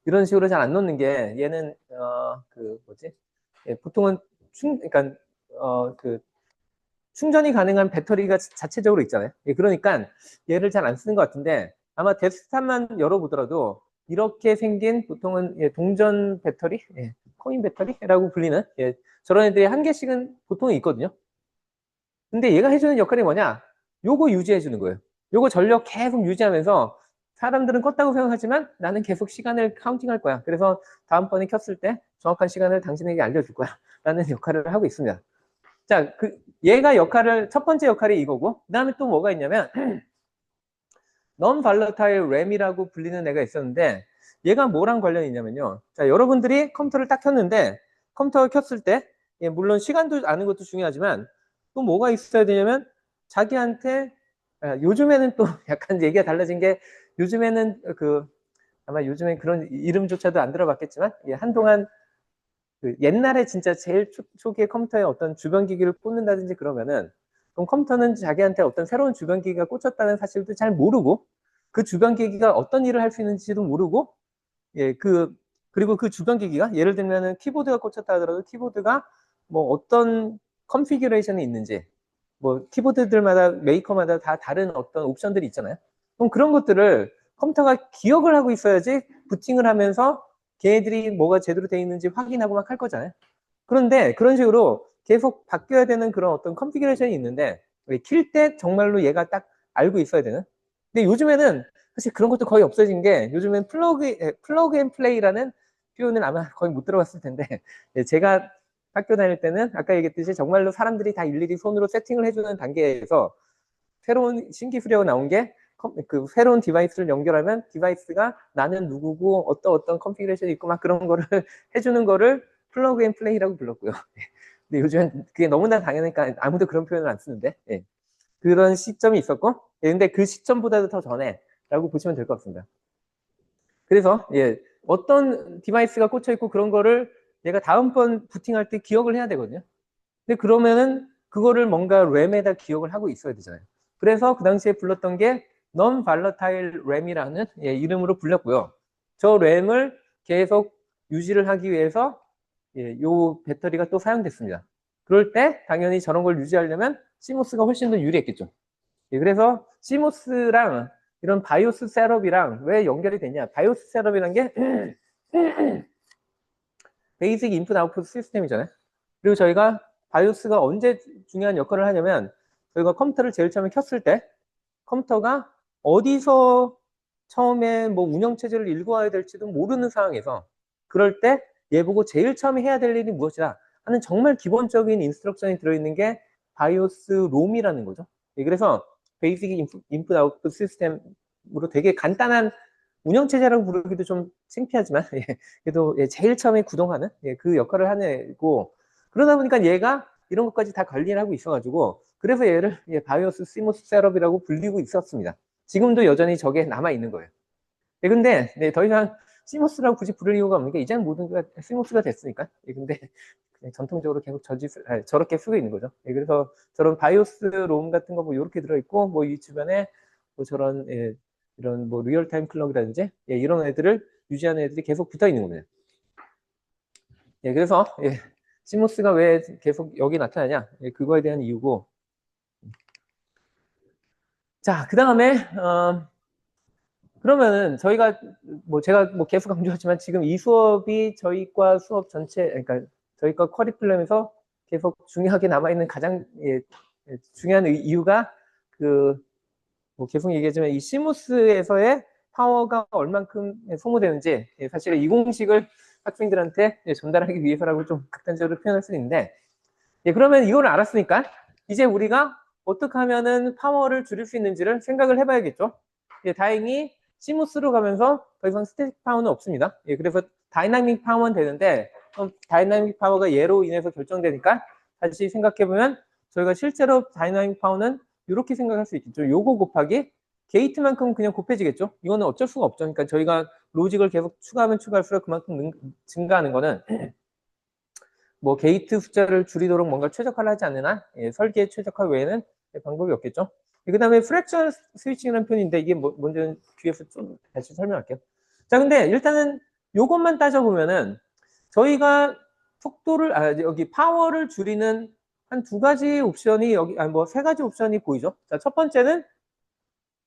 이런 식으로 잘 안 놓는 게 얘는 뭐지? 보통은 그러니까 충전이 가능한 배터리가 자체적으로 있잖아요. 그러니까 얘를 잘 안 쓰는 것 같은데 아마 데스크탑만 열어보더라도 이렇게 생긴 보통은 동전 배터리, 코인 배터리라고 불리는 저런 애들이 한 개씩은 보통 있거든요. 근데 얘가 해주는 역할이 뭐냐? 요거 유지해주는 거예요. 요거 전력 계속 유지하면서 사람들은 껐다고 생각하지만 나는 계속 시간을 카운팅할 거야. 그래서 다음번에 켰을 때 정확한 시간을 당신에게 알려줄 거야. 라는 역할을 하고 있습니다. 자, 얘가 첫 번째 역할이 이거고, 그 다음에 또 뭐가 있냐면, non-volatile RAM이라고 불리는 애가 있었는데, 얘가 뭐랑 관련이 있냐면요. 자, 여러분들이 컴퓨터를 딱 켰는데, 컴퓨터를 켰을 때, 물론 시간도 아는 것도 중요하지만, 또 뭐가 있어야 되냐면, 자기한테, 요즘에는 또 약간 얘기가 달라진 게, 요즘에는 아마 요즘엔 그런 이름조차도 안 들어봤겠지만, 한동안 옛날에 진짜 제일 초기에 컴퓨터에 어떤 주변기기를 꽂는다든지 그러면은 그럼 컴퓨터는 자기한테 어떤 새로운 주변기기가 꽂혔다는 사실도 잘 모르고 그 주변기기가 어떤 일을 할 수 있는지도 모르고 그리고 그 주변기기가 예를 들면은 키보드가 꽂혔다 하더라도 키보드가 뭐 어떤 컨피규레이션이 있는지 뭐 키보드들마다 메이커마다 다 다른 어떤 옵션들이 있잖아요. 그럼 그런 것들을 컴퓨터가 기억을 하고 있어야지 부팅을 하면서 걔네들이 뭐가 제대로 돼 있는지 확인하고 막 할 거잖아요. 그런데 그런 식으로 계속 바뀌어야 되는 그런 어떤 컨피규레이션이 있는데 킬 때 정말로 얘가 딱 알고 있어야 되는. 근데 요즘에는 사실 그런 것도 거의 없어진 게 요즘엔 플러그 앤 플레이라는 표현을 아마 거의 못 들어봤을 텐데 제가 학교 다닐 때는 아까 얘기했듯이 정말로 사람들이 다 일일이 손으로 세팅을 해주는 단계에서 새로운 신기 수료가 나온 게 새로운 디바이스를 연결하면 디바이스가 나는 누구고 어떤 컨피그레이션이 있고 막 그런 거를 해주는 거를 플러그 앤 플레이라고 불렀고요. 근데 요즘엔 그게 너무나 당연하니까 아무도 그런 표현을 안 쓰는데 그런 시점이 있었고 근데 그 시점보다도 더 전에라고 보시면 될 것 같습니다. 그래서 어떤 디바이스가 꽂혀 있고 그런 거를 얘가 다음번 부팅할 때 기억을 해야 되거든요. 근데 그러면은 그거를 뭔가 램에다 기억을 하고 있어야 되잖아요. 그래서 그 당시에 불렀던 게 non-volatile RAM이라는 이름으로 불렸고요. 저 램을 계속 유지를 하기 위해서 요 배터리가 또 사용됐습니다. 그럴 때 당연히 저런 걸 유지하려면 CMOS가 훨씬 더 유리했겠죠. 그래서 CMOS랑 이런 바이오스 셋업이랑 왜 연결이 되냐? 바이오스 셋업이라는 게 베이직 인풋 아웃풋 시스템이잖아요. 그리고 저희가 바이오스가 언제 중요한 역할을 하냐면 저희가 컴퓨터를 제일 처음에 켰을 때 컴퓨터가 어디서 처음에 뭐 운영체제를 읽어와야 될지도 모르는 상황에서 그럴 때 얘 보고 제일 처음에 해야 될 일이 무엇이다 하는 정말 기본적인 인스트럭션이 들어있는 게 바이오스 롬이라는 거죠. 예, 그래서 베이직 인풋 아웃풋 시스템으로 되게 간단한 운영체제라고 부르기도 좀 창피하지만 예, 그래도 예, 제일 처음에 구동하는 예, 그 역할을 하고 그러다 보니까 얘가 이런 것까지 다 관리를 하고 있어가지고 그래서 얘를 예, 바이오스 시모스 셋업이라고 불리고 있었습니다. 지금도 여전히 저게 남아있는 거예요. 예, 근데 네, 더 이상 시모스라고 굳이 부를 이유가 없는 게 이제는 모든 게 시모스가 됐으니까. 예, 근데 그냥 전통적으로 계속 저렇게 쓰고 있는 거죠. 예, 그래서 저런 바이오스 롬 같은 거 뭐 이렇게 들어있고 뭐 이 주변에 뭐 저런 예, 이런 뭐 리얼타임 클럭이라든지 예, 이런 애들을 유지하는 애들이 계속 붙어 있는 겁니다. 예, 그래서 예, 시모스가 왜 계속 여기 나타나냐? 예, 그거에 대한 이유고. 자, 그 다음에 그러면은 저희가 뭐 제가 뭐 계속 강조하지만 지금 이 수업이 저희과 수업 전체 그러니까 저희과 커리큘럼에서 계속 중요하게 남아 있는 가장 예, 중요한 이유가 그 뭐 계속 얘기하지만 이 시무스에서의 파워가 얼만큼 소모되는지 예, 사실 이 공식을 학생들한테 예, 전달하기 위해서라고 좀 극단적으로 표현할 수 있는데 예, 그러면 이걸 알았으니까 이제 우리가 어떻게 하면은 파워를 줄일 수 있는지를 생각을 해봐야겠죠. 예, 다행히 시무스로 가면서 더 이상 스태틱 파워는 없습니다. 예, 그래서 다이나믹 파워는 되는데 다이나믹 파워가 얘로 인해서 결정되니까 다시 생각해보면 저희가 실제로 다이나믹 파워는 이렇게 생각할 수 있겠죠. 요거 곱하기 게이트만큼 그냥 곱해지겠죠. 이거는 어쩔 수가 없죠. 그러니까 저희가 로직을 계속 추가하면 추가할수록 그만큼 증가하는 거는 뭐 게이트 숫자를 줄이도록 뭔가 최적화를 하지 않는 한 예, 설계 최적화 외에는 방법이 없겠죠. 그 다음에 프랙션 스위칭이라는 표현인데 이게 뭔지 뒤에서 좀 다시 설명할게요. 자, 근데 일단은 요것만 따져보면은 저희가 속도를 여기 파워를 줄이는 한 두 가지 옵션이 여기 뭐 세 가지 옵션이 보이죠. 자, 첫 번째는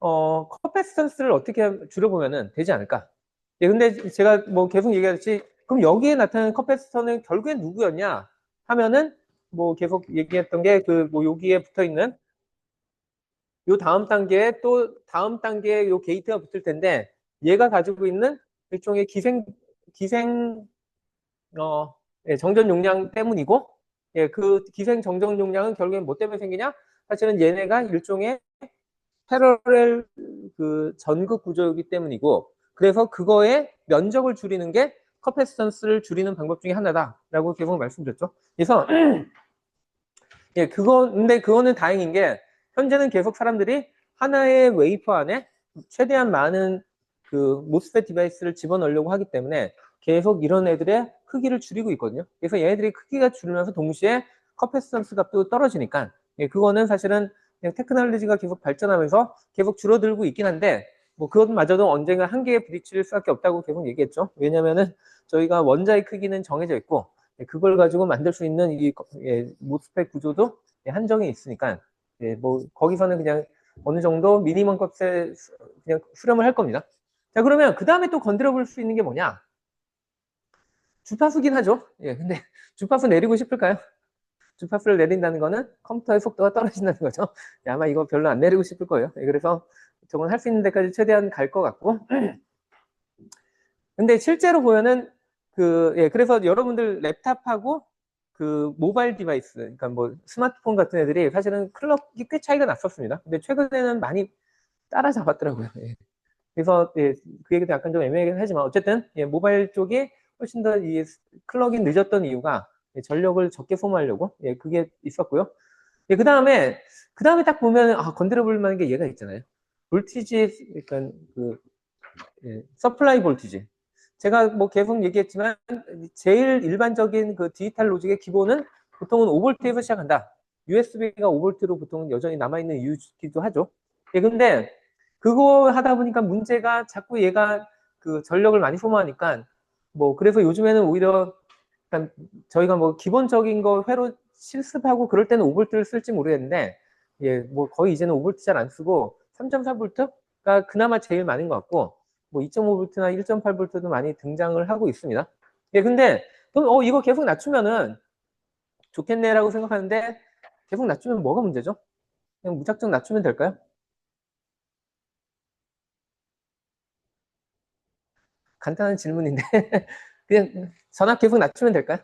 커패시턴스를 어떻게 줄여보면은 되지 않을까. 예, 근데 제가 뭐 계속 얘기하듯이 그럼 여기에 나타나는 커패시턴은 결국엔 누구였냐 하면은 뭐 계속 얘기했던 게 그 뭐 여기에 붙어 있는 요 다음 단계에 또 다음 단계에 요 게이트가 붙을 텐데 얘가 가지고 있는 일종의 기생 예, 정전 용량 때문이고 예, 그 기생 정전 용량은 결국엔 뭐 때문에 생기냐? 사실은 얘네가 일종의 패러렐 그 전극 구조이기 때문이고 그래서 그거의 면적을 줄이는 게 커패시턴스를 줄이는 방법 중에 하나다라고 계속 말씀드렸죠. 그래서 예, 근데 그거는 다행인 게 현재는 계속 사람들이 하나의 웨이퍼 안에 최대한 많은 그 모스펫 디바이스를 집어넣으려고 하기 때문에 계속 이런 애들의 크기를 줄이고 있거든요. 그래서 얘네들이 크기가 줄면서 동시에 커패시턴스 값도 떨어지니까 예, 그거는 사실은 그냥 테크놀로지가 계속 발전하면서 계속 줄어들고 있긴 한데 뭐 그것마저도 언젠가 한계에 부딪힐 수밖에 없다고 계속 얘기했죠. 왜냐면은 저희가 원자의 크기는 정해져 있고 그걸 가지고 만들 수 있는 이 예, 모스펫 구조도 예, 한정이 있으니까 예, 뭐 거기서는 그냥 어느 정도 미니멈 값에 그냥 수렴을 할 겁니다. 자, 그러면 그 다음에 또 건드려 볼 수 있는 게 뭐냐? 주파수긴 하죠. 예, 근데 주파수 내리고 싶을까요? 주파수를 내린다는 거는 컴퓨터의 속도가 떨어진다는 거죠. 예, 아마 이거 별로 안 내리고 싶을 거예요. 예, 그래서 저건 할 수 있는 데까지 최대한 갈 것 같고. 근데 실제로 보면은 예, 그래서 여러분들 랩탑하고 그 모바일 디바이스, 그러니까 뭐 스마트폰 같은 애들이 사실은 클럭이 꽤 차이가 났었습니다. 근데 최근에는 많이 따라잡았더라고요. 예. 그래서 예, 그 얘기도 약간 좀 애매하긴 하지만 어쨌든 예, 모바일 쪽이 훨씬 더 이 클럭이 늦었던 이유가 예, 전력을 적게 소모하려고 예, 그게 있었고요. 예, 그 다음에 딱 보면 건드려 볼 만한 게 얘가 있잖아요. 볼티지, 그러니까 그 예, 서플라이 볼티지. 제가 뭐 계속 얘기했지만 제일 일반적인 그 디지털 로직의 기본은 보통은 5V에서 시작한다. USB가 5V로 보통 여전히 남아있는 이유기도 하죠. 예, 근데 그거 하다 보니까 문제가 자꾸 얘가 그 전력을 많이 소모하니까 뭐 그래서 요즘에는 오히려 저희가 뭐 기본적인 거 회로 실습하고 그럴 때는 5V를 쓸지 모르겠는데 예, 뭐 거의 이제는 5V 잘 안 쓰고 3.4V가 그나마 제일 많은 것 같고 뭐 2.5V나 1.8V도 많이 등장을 하고 있습니다. 예, 근데 그럼 이거 계속 낮추면은 좋겠네라고 생각하는데 계속 낮추면 뭐가 문제죠? 그냥 무작정 낮추면 될까요? 간단한 질문인데 그냥 전압 계속 낮추면 될까요?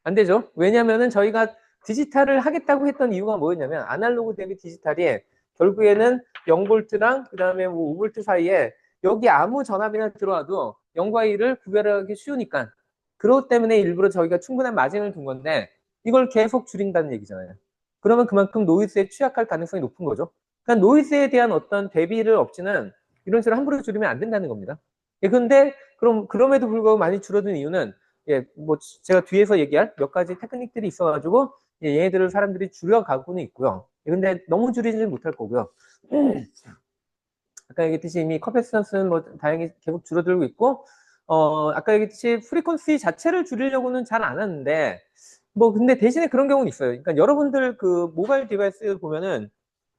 안 되죠. 왜냐면은 저희가 디지털을 하겠다고 했던 이유가 뭐였냐면 아날로그 대비 디지털이 결국에는 0볼트랑 그다음에 뭐 5볼트 사이에 여기 아무 전압이나 들어와도 0과 1을 구별하기 쉬우니까 그것 때문에 일부러 저희가 충분한 마진을 둔 건데 이걸 계속 줄인다는 얘기잖아요. 그러면 그만큼 노이즈에 취약할 가능성이 높은 거죠. 그러니까 노이즈에 대한 어떤 대비를 없이는 이런 식으로 함부로 줄이면 안 된다는 겁니다. 예, 근데 그럼에도 불구하고 많이 줄어든 이유는 예, 뭐 제가 뒤에서 얘기할 몇 가지 테크닉들이 있어가지고 예, 얘네들을 사람들이 줄여가고는 있고요. 예, 근데 너무 줄이지는 못할 거고요. 아까 얘기했듯이 이미 커패시턴스는 뭐 다행히 계속 줄어들고 있고 아까 얘기했듯이 프리퀀시 자체를 줄이려고는 잘 안 하는데 뭐 근데 대신에 그런 경우는 있어요. 그러니까 여러분들 그 모바일 디바이스 보면은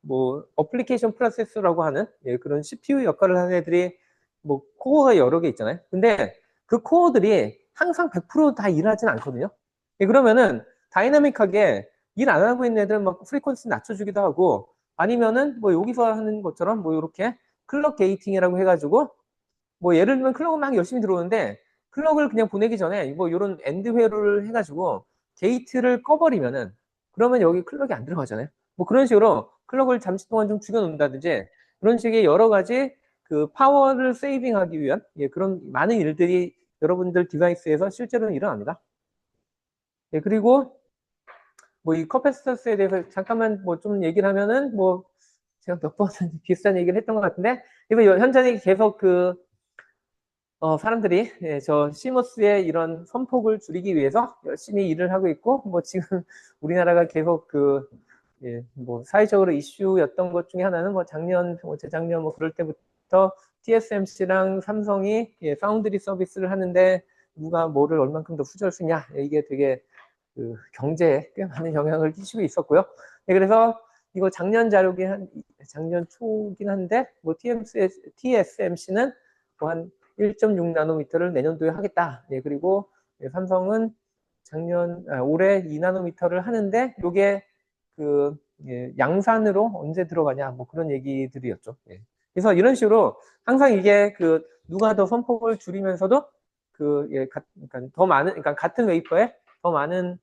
뭐 어플리케이션 프로세서라고 하는 예, 그런 CPU 역할을 하는 애들이 뭐 코어가 여러 개 있잖아요. 근데 그 코어들이 항상 100%다 일하진 않거든요. 예, 그러면은 다이나믹하게 일 안 하고 있는 애들은 막 프리퀀시 낮춰주기도 하고 아니면은 뭐 여기서 하는 것처럼 뭐 이렇게 클럭 게이팅이라고 해가지고 뭐 예를 들면 클럭은 막 열심히 들어오는데 클럭을 그냥 보내기 전에 뭐 이런 엔드 회로를 해가지고 게이트를 꺼버리면은 그러면 여기 클럭이 안 들어가잖아요. 뭐 그런 식으로 클럭을 잠시 동안 좀 죽여놓는다든지 그런 식의 여러 가지 그 파워를 세이빙하기 위한 예, 그런 많은 일들이 여러분들 디바이스에서 실제로는 일어납니다. 예, 그리고 뭐 이 커패시턴스에 대해서 잠깐만 뭐 좀 얘기를 하면은 뭐 제가 몇 번 비슷한 얘기를 했던 것 같은데 이거 현장에 계속 그 사람들이 예, 저 시모스의 이런 선폭을 줄이기 위해서 열심히 일을 하고 있고 뭐 지금 우리나라가 계속 그 예, 뭐 사회적으로 이슈였던 것 중에 하나는 뭐 작년, 뭐 재작년 뭐 그럴 때부터 TSMC랑 삼성이 예, 파운드리 서비스를 하는데 누가 뭐를 얼만큼 더 후져올 수 있냐 예, 이게 되게 그 경제에 꽤 많은 영향을 끼치고 있었고요. 예, 그래서 이거 작년 자료긴 한 작년 초긴 한데 뭐 TSMC는 뭐한 1.6 나노미터를 내년도에 하겠다. 예, 그리고 삼성은 올해 2 나노미터를 하는데 이게 그 예, 양산으로 언제 들어가냐 뭐 그런 얘기들이었죠. 예. 그래서 이런 식으로 항상 이게 그 누가 더 선폭을 줄이면서도 그 예, 그러니까 더 많은 그러니까 같은 웨이퍼에 더 많은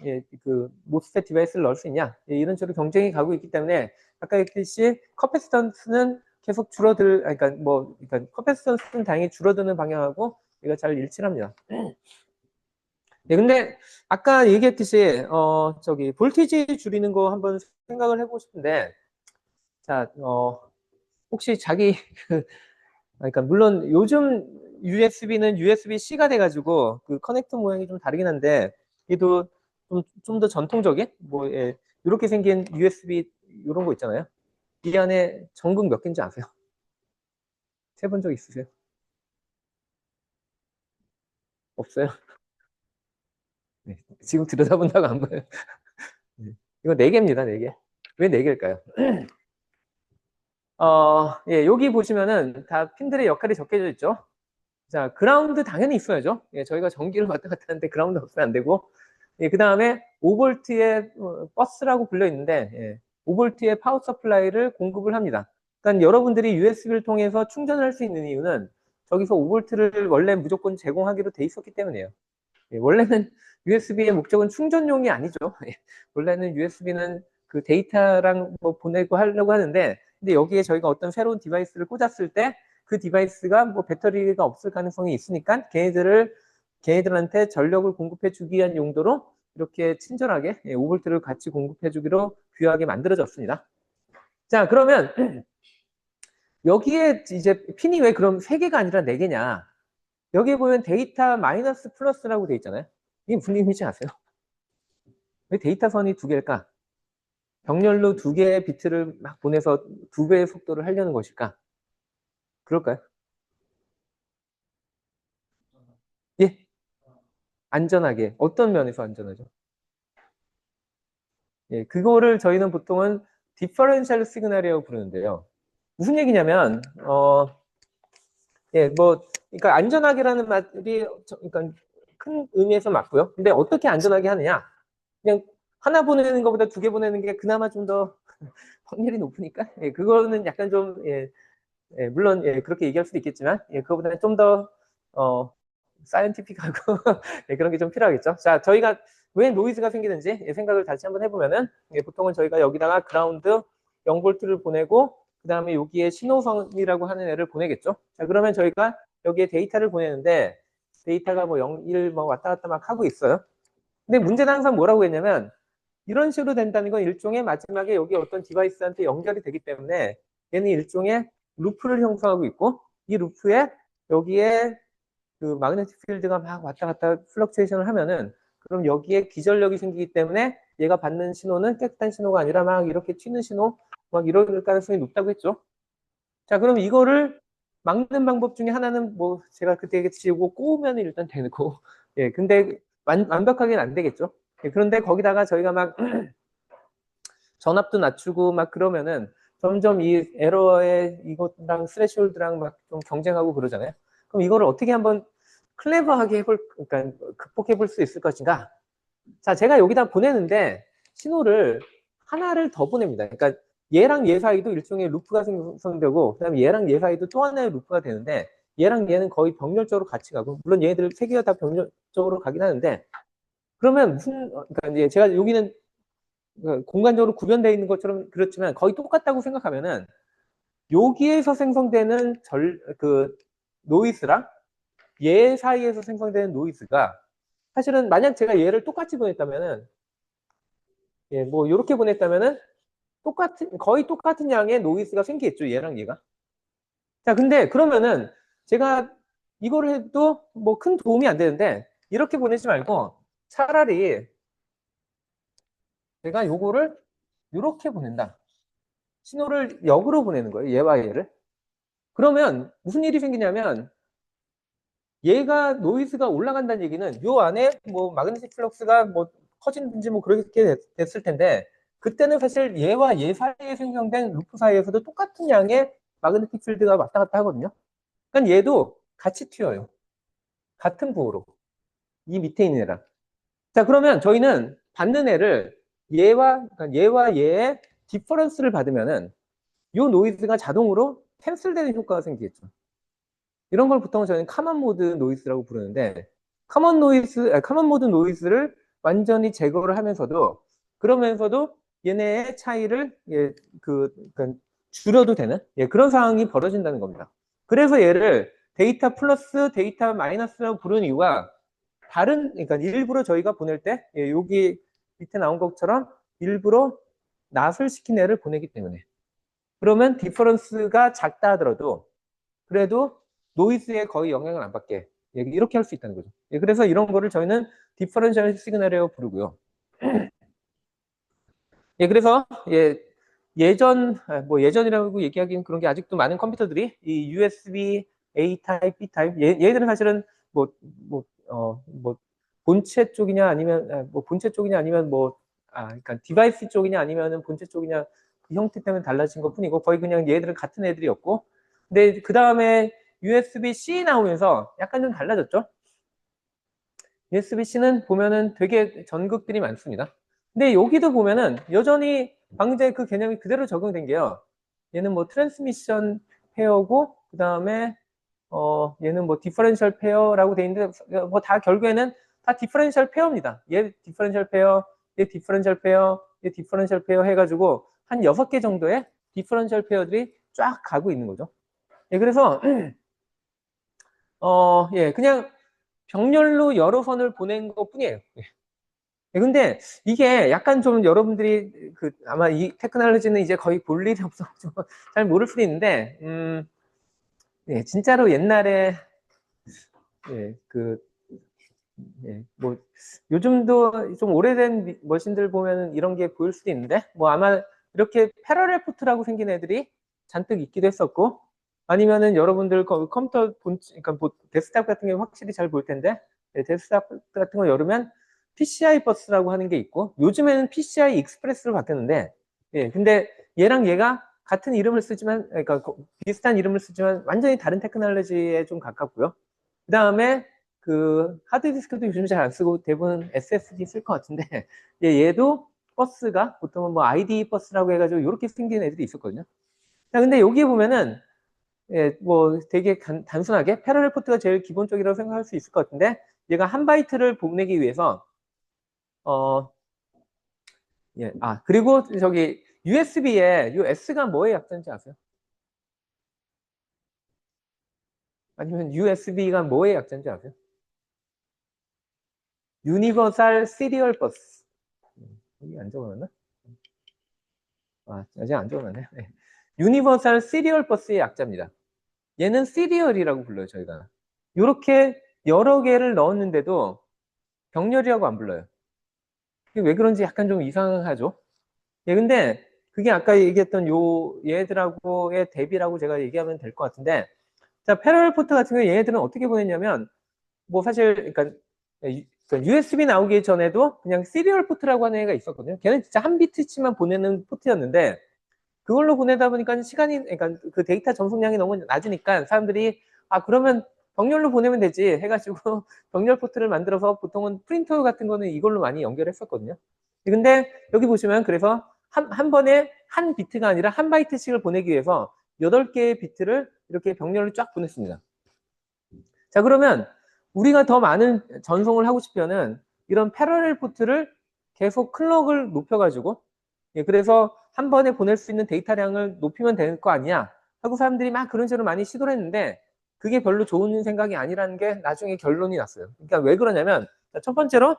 예, 그 모스펫 디바이스를 넣을 수 있냐 예, 이런 식으로 경쟁이 가고 있기 때문에 아까 얘기했듯이 커패시턴스는 계속 그러니까 뭐 그러니까 커패시턴스는 당연히 줄어드는 방향하고 이거 잘 일치합니다. 네, 근데 아까 얘기했듯이 저기 볼티지 줄이는 거 한번 생각을 해보고 싶은데 자 혹시 자기 그 그러니까 물론 요즘 USB는 USB-C가 돼가지고 그 커넥터 모양이 좀 다르긴 한데 얘도 좀 더 전통적인 뭐 예, 이렇게 생긴 USB 이런 거 있잖아요. 이 안에 전극 몇 개인지 아세요? 세본 적 있으세요? 없어요? 네, 지금 들여다본다고 안 보여요. 네. 이거 4개입니다, 4개. 왜 4개일까요? 예, 여기 보시면은 다 핀들의 역할이 적혀져 있죠. 자, 그라운드 당연히 있어야죠. 예, 저희가 전기를 왔다 갔다 하는데 그라운드 없으면 안 되고. 예, 그 다음에 5볼트의 버스라고 불려 있는데, 예, 5볼트의 파워 서플라이를 공급을 합니다. 그러니까 여러분들이 USB를 통해서 충전을 할 수 있는 이유는 저기서 5볼트를 원래 무조건 제공하기로 돼 있었기 때문이에요. 예, 원래는 USB의 목적은 충전용이 아니죠. 예, 원래는 USB는 그 데이터랑 뭐 보내고 하려고 하는데, 근데 여기에 저희가 어떤 새로운 디바이스를 꽂았을 때 그 디바이스가 뭐 배터리가 없을 가능성이 있으니까 걔네들한테 전력을 공급해 주기 위한 용도로 이렇게 친절하게 5볼트를 같이 공급해 주기로 귀하게 만들어졌습니다. 자, 그러면 여기에 이제 핀이 왜 그럼 3개가 아니라 4개냐? 여기 보면 데이터 마이너스 플러스라고 돼 있잖아요. 이게 무슨 의미인지 아세요? 왜 데이터선이 2개일까? 병렬로 2개의 비트를 막 보내서 2배의 속도를 하려는 것일까? 그럴까요? 예, 안전하게. 어떤 면에서 안전하죠? 예, 그거를 저희는 보통은 디퍼런셜 시그널이라고 부르는데요. 무슨 얘기냐면, 예, 뭐, 그러니까 안전하게라는 말이, 그러니까 큰 의미에서 맞고요. 근데 어떻게 안전하게 하느냐? 그냥 하나 보내는 것보다 2개 보내는 게 그나마 좀 더 확률이 높으니까, 예, 그거는 약간 좀, 예, 예, 물론 예, 그렇게 얘기할 수도 있겠지만 예, 그거보다는 좀 더 사이언티픽하고 예, 그런 게 좀 필요하겠죠. 자, 저희가 왜 노이즈가 생기는지 예, 생각을 다시 한번 해보면은 예, 보통은 저희가 여기다가 그라운드 0볼트를 보내고 그 다음에 여기에 신호선이라고 하는 애를 보내겠죠. 자, 그러면 저희가 여기에 데이터를 보내는데 데이터가 뭐 0, 1 뭐 왔다 갔다 막 하고 있어요. 근데 문제는 항상 뭐라고 했냐면 이런 식으로 된다는 건 일종의 마지막에 여기 어떤 디바이스한테 연결이 되기 때문에 얘는 일종의 루프를 형성하고 있고 이 루프에 여기에 그 마그네틱 필드가 막 왔다 갔다 플럭츄에이션을 하면은 그럼 여기에 기전력이 생기기 때문에 얘가 받는 신호는 깨끗한 신호가 아니라 막 이렇게 튀는 신호 막 이럴 가능성이 높다고 했죠. 자, 그럼 이거를 막는 방법 중에 하나는 뭐 제가 그때 얘기했지고 꼬우면 일단 되고 예, 근데 완벽하게는 안 되겠죠. 예, 그런데 거기다가 저희가 막 전압도 낮추고 막 그러면은 점점 이 에러의 이것랑 스레시홀드랑 막 좀 경쟁하고 그러잖아요. 그럼 이거를 어떻게 한번 클레버하게 그러니까 극복해 볼 수 있을 것인가? 자, 제가 여기다 보내는데 신호를 하나를 더 보냅니다. 그러니까 얘랑 얘 사이도 일종의 루프가 생성되고 그다음에 얘랑 얘 사이도 또 하나의 루프가 되는데 얘랑 얘는 거의 병렬적으로 같이 가고 물론 얘들 세 개가 다 병렬적으로 가긴 하는데 그러면 무슨 그러니까 이제 제가 여기는 공간적으로 구별되어 있는 것처럼 그렇지만 거의 똑같다고 생각하면은 여기에서 생성되는 그 노이즈랑 얘 사이에서 생성되는 노이즈가 사실은 만약 제가 얘를 똑같이 보냈다면은 예, 뭐 이렇게 보냈다면은 거의 똑같은 양의 노이즈가 생기겠죠. 얘랑 얘가. 자, 근데 그러면은 제가 이거를 해도 뭐 큰 도움이 안 되는데 이렇게 보내지 말고 차라리 제가 요거를 이렇게 보낸다. 신호를 역으로 보내는 거예요. 얘와 얘를. 그러면 무슨 일이 생기냐면 얘가 노이즈가 올라간다는 얘기는 요 안에 뭐 마그네틱 플럭스가 뭐 커지는지 뭐 그렇게 됐을 텐데 그때는 사실 얘와 얘 사이에 생성된 루프 사이에서도 똑같은 양의 마그네틱 필드가 왔다 갔다 하거든요. 그러니까 얘도 같이 튀어요. 같은 부호로. 이 밑에 있는 애랑. 자, 그러면 저희는 받는 애를 그러니까 얘와 얘의 디퍼런스를 받으면은 요 노이즈가 자동으로 캔슬되는 효과가 생기겠죠. 이런 걸 보통 저희는 카먼 모드 노이즈라고 부르는데 카먼 모드 노이즈를 완전히 제거를 하면서도 그러면서도 얘네의 차이를 그러니까 줄여도 되는 그런 상황이 벌어진다는 겁니다. 그래서 얘를 데이터 플러스 데이터 마이너스라고 부르는 이유가 그러니까 일부러 저희가 보낼 때 여기 밑에 나온 것처럼 일부러 낫을 시킨 애를 보내기 때문에 그러면 디퍼런스가 작다 하더라도 그래도 노이즈에 거의 영향을 안 받게 이렇게 할 수 있다는 거죠. 그래서 이런 거를 저희는 디퍼런셜 시그널이라고 부르고요. 그래서 뭐 예전이라고 얘기하기는 그런 게 아직도 많은 컴퓨터들이 이 USB A 타입, B 타입 얘들은 사실은 뭐 본체 쪽이냐 아니면 뭐 본체 쪽이냐 아니면 그러니까 디바이스 쪽이냐 아니면은 본체 쪽이냐 그 형태 때문에 달라진 것 뿐이고 거의 그냥 얘들은 같은 애들이었고 근데 그 다음에 USB-C 나오면서 약간 좀 달라졌죠. USB-C는 보면은 되게 전극들이 많습니다. 근데 여기도 보면은 여전히 방금 전에 그 개념이 그대로 적용된 게요. 얘는 뭐 트랜스미션 페어고 그 다음에 얘는 뭐 디퍼런셜 페어라고 돼 있는데 뭐 다 결국에는 다 디퍼런셜 페어입니다. 얘 디퍼런셜 페어, 얘 디퍼런셜 페어, 얘 디퍼런셜 페어 해가지고 한 6개 정도의 디퍼런셜 페어들이 쫙 가고 있는 거죠. 그래서 그냥 병렬로 여러 선을 보낸 것 뿐이에요. 근데 이게 약간 좀 여러분들이 아마 이 테크놀로지는 이제 거의 볼 일이 없어 잘 모를 수도 있는데 진짜로 옛날에 뭐 요즘도 좀 오래된 머신들 보면 이런 게 보일 수도 있는데 뭐 아마 이렇게 패러렐 포트라고 생긴 애들이 잔뜩 있기도 했었고 아니면은 여러분들 컴퓨터 그러니까 데스크탑 같은 게 확실히 잘 보일 텐데 데스크탑 같은 거 열으면 PCI 버스라고 하는 게 있고 요즘에는 PCI 익스프레스로 바뀌었는데 근데 얘랑 얘가 같은 이름을 쓰지만 그러니까 비슷한 이름을 쓰지만 완전히 다른 테크놀로지에 좀 가깝고요. 그 다음에 하드디스크도 요즘 잘 안 쓰고 대부분 SSD 쓸 것 같은데 얘도 버스가 보통은 뭐 ID 버스라고 해가지고 이렇게 생긴 애들이 있었거든요. 자, 근데 여기 보면은 예, 뭐 되게 단순하게 패러렐 포트가 제일 기본적이라고 생각할 수 있을 것 같은데 얘가 한 바이트를 보내기 위해서 예, 그리고 저기 USB에 요 S가 뭐의 약자인지 아세요? 아니면 USB가 뭐의 약자인지 아세요? 유니버설 시리얼 버스. 여기 안 적어놨나? 아직 안 적어놨네. 네. 유니버설 시리얼 버스의 약자입니다. 얘는 시리얼이라고 불러요, 저희가. 이렇게 여러 개를 넣었는데도 병렬이라고 안 불러요. 왜 그런지 약간 좀 이상하죠? 예, 근데 그게 아까 얘기했던 요 얘들하고의 대비라고 제가 얘기하면 될 것 같은데, 자, 패러렐 포트 같은 경우에 얘네들은 어떻게 보냈냐면, 뭐 사실, 그러니까 USB 나오기 전에도 그냥 시리얼 포트라고 하는 애가 있었거든요. 걔는 진짜 한 비트치만 보내는 포트였는데, 그걸로 보내다 보니까 시간이, 그러니까 그 데이터 전송량이 너무 낮으니까 사람들이, 그러면 병렬로 보내면 되지 해가지고 병렬 포트를 만들어서 보통은 프린터 같은 거는 이걸로 많이 연결했었거든요. 근데 여기 보시면 그래서 한 번에 한 비트가 아니라 한 바이트씩을 보내기 위해서 8개의 비트를 이렇게 병렬로 쫙 보냈습니다. 자, 그러면 우리가 더 많은 전송을 하고 싶으면은 이런 패러렐 포트를 계속 클럭을 높여가지고, 예, 그래서 한 번에 보낼 수 있는 데이터량을 높이면 되는 거 아니야 하고 사람들이 막 그런 식으로 많이 시도를 했는데 그게 별로 좋은 생각이 아니라는 게 나중에 결론이 났어요. 그러니까 왜 그러냐면, 첫 번째로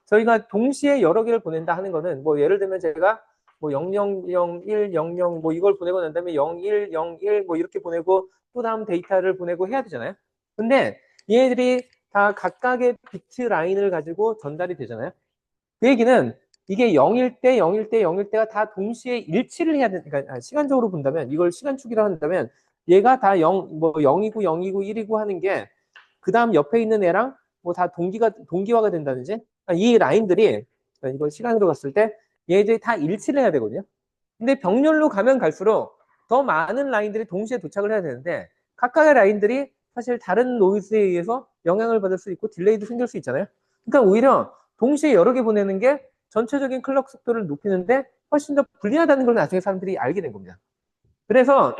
저희가 동시에 여러 개를 보낸다 하는 거는, 뭐 예를 들면 제가 뭐 0001, 00 뭐 이걸 보내고 난 다음에 01, 01 뭐 이렇게 보내고 또 다음 데이터를 보내고 해야 되잖아요. 근데 얘네들이 다 각각의 비트 라인을 가지고 전달이 되잖아요. 그 얘기는 이게 0일 때, 0일 때, 0일 때가 다 동시에 일치를 해야 되니까, 그러니까 시간적으로 본다면, 이걸 시간축이라고 한다면, 얘가 다 0, 0이고 0이고 1이고 하는 게, 그 다음 옆에 있는 애랑 뭐 다 동기화가 된다든지, 이 라인들이, 이걸 시간으로 갔을 때, 얘들이 다 일치를 해야 되거든요. 근데 병렬로 가면 갈수록 더 많은 라인들이 동시에 도착을 해야 되는데, 각각의 라인들이 사실 다른 노이즈에 의해서 영향을 받을 수 있고 딜레이도 생길 수 있잖아요. 그러니까 오히려 동시에 여러 개 보내는 게 전체적인 클럭 속도를 높이는데 훨씬 더 불리하다는 걸 나중에 사람들이 알게 된 겁니다. 그래서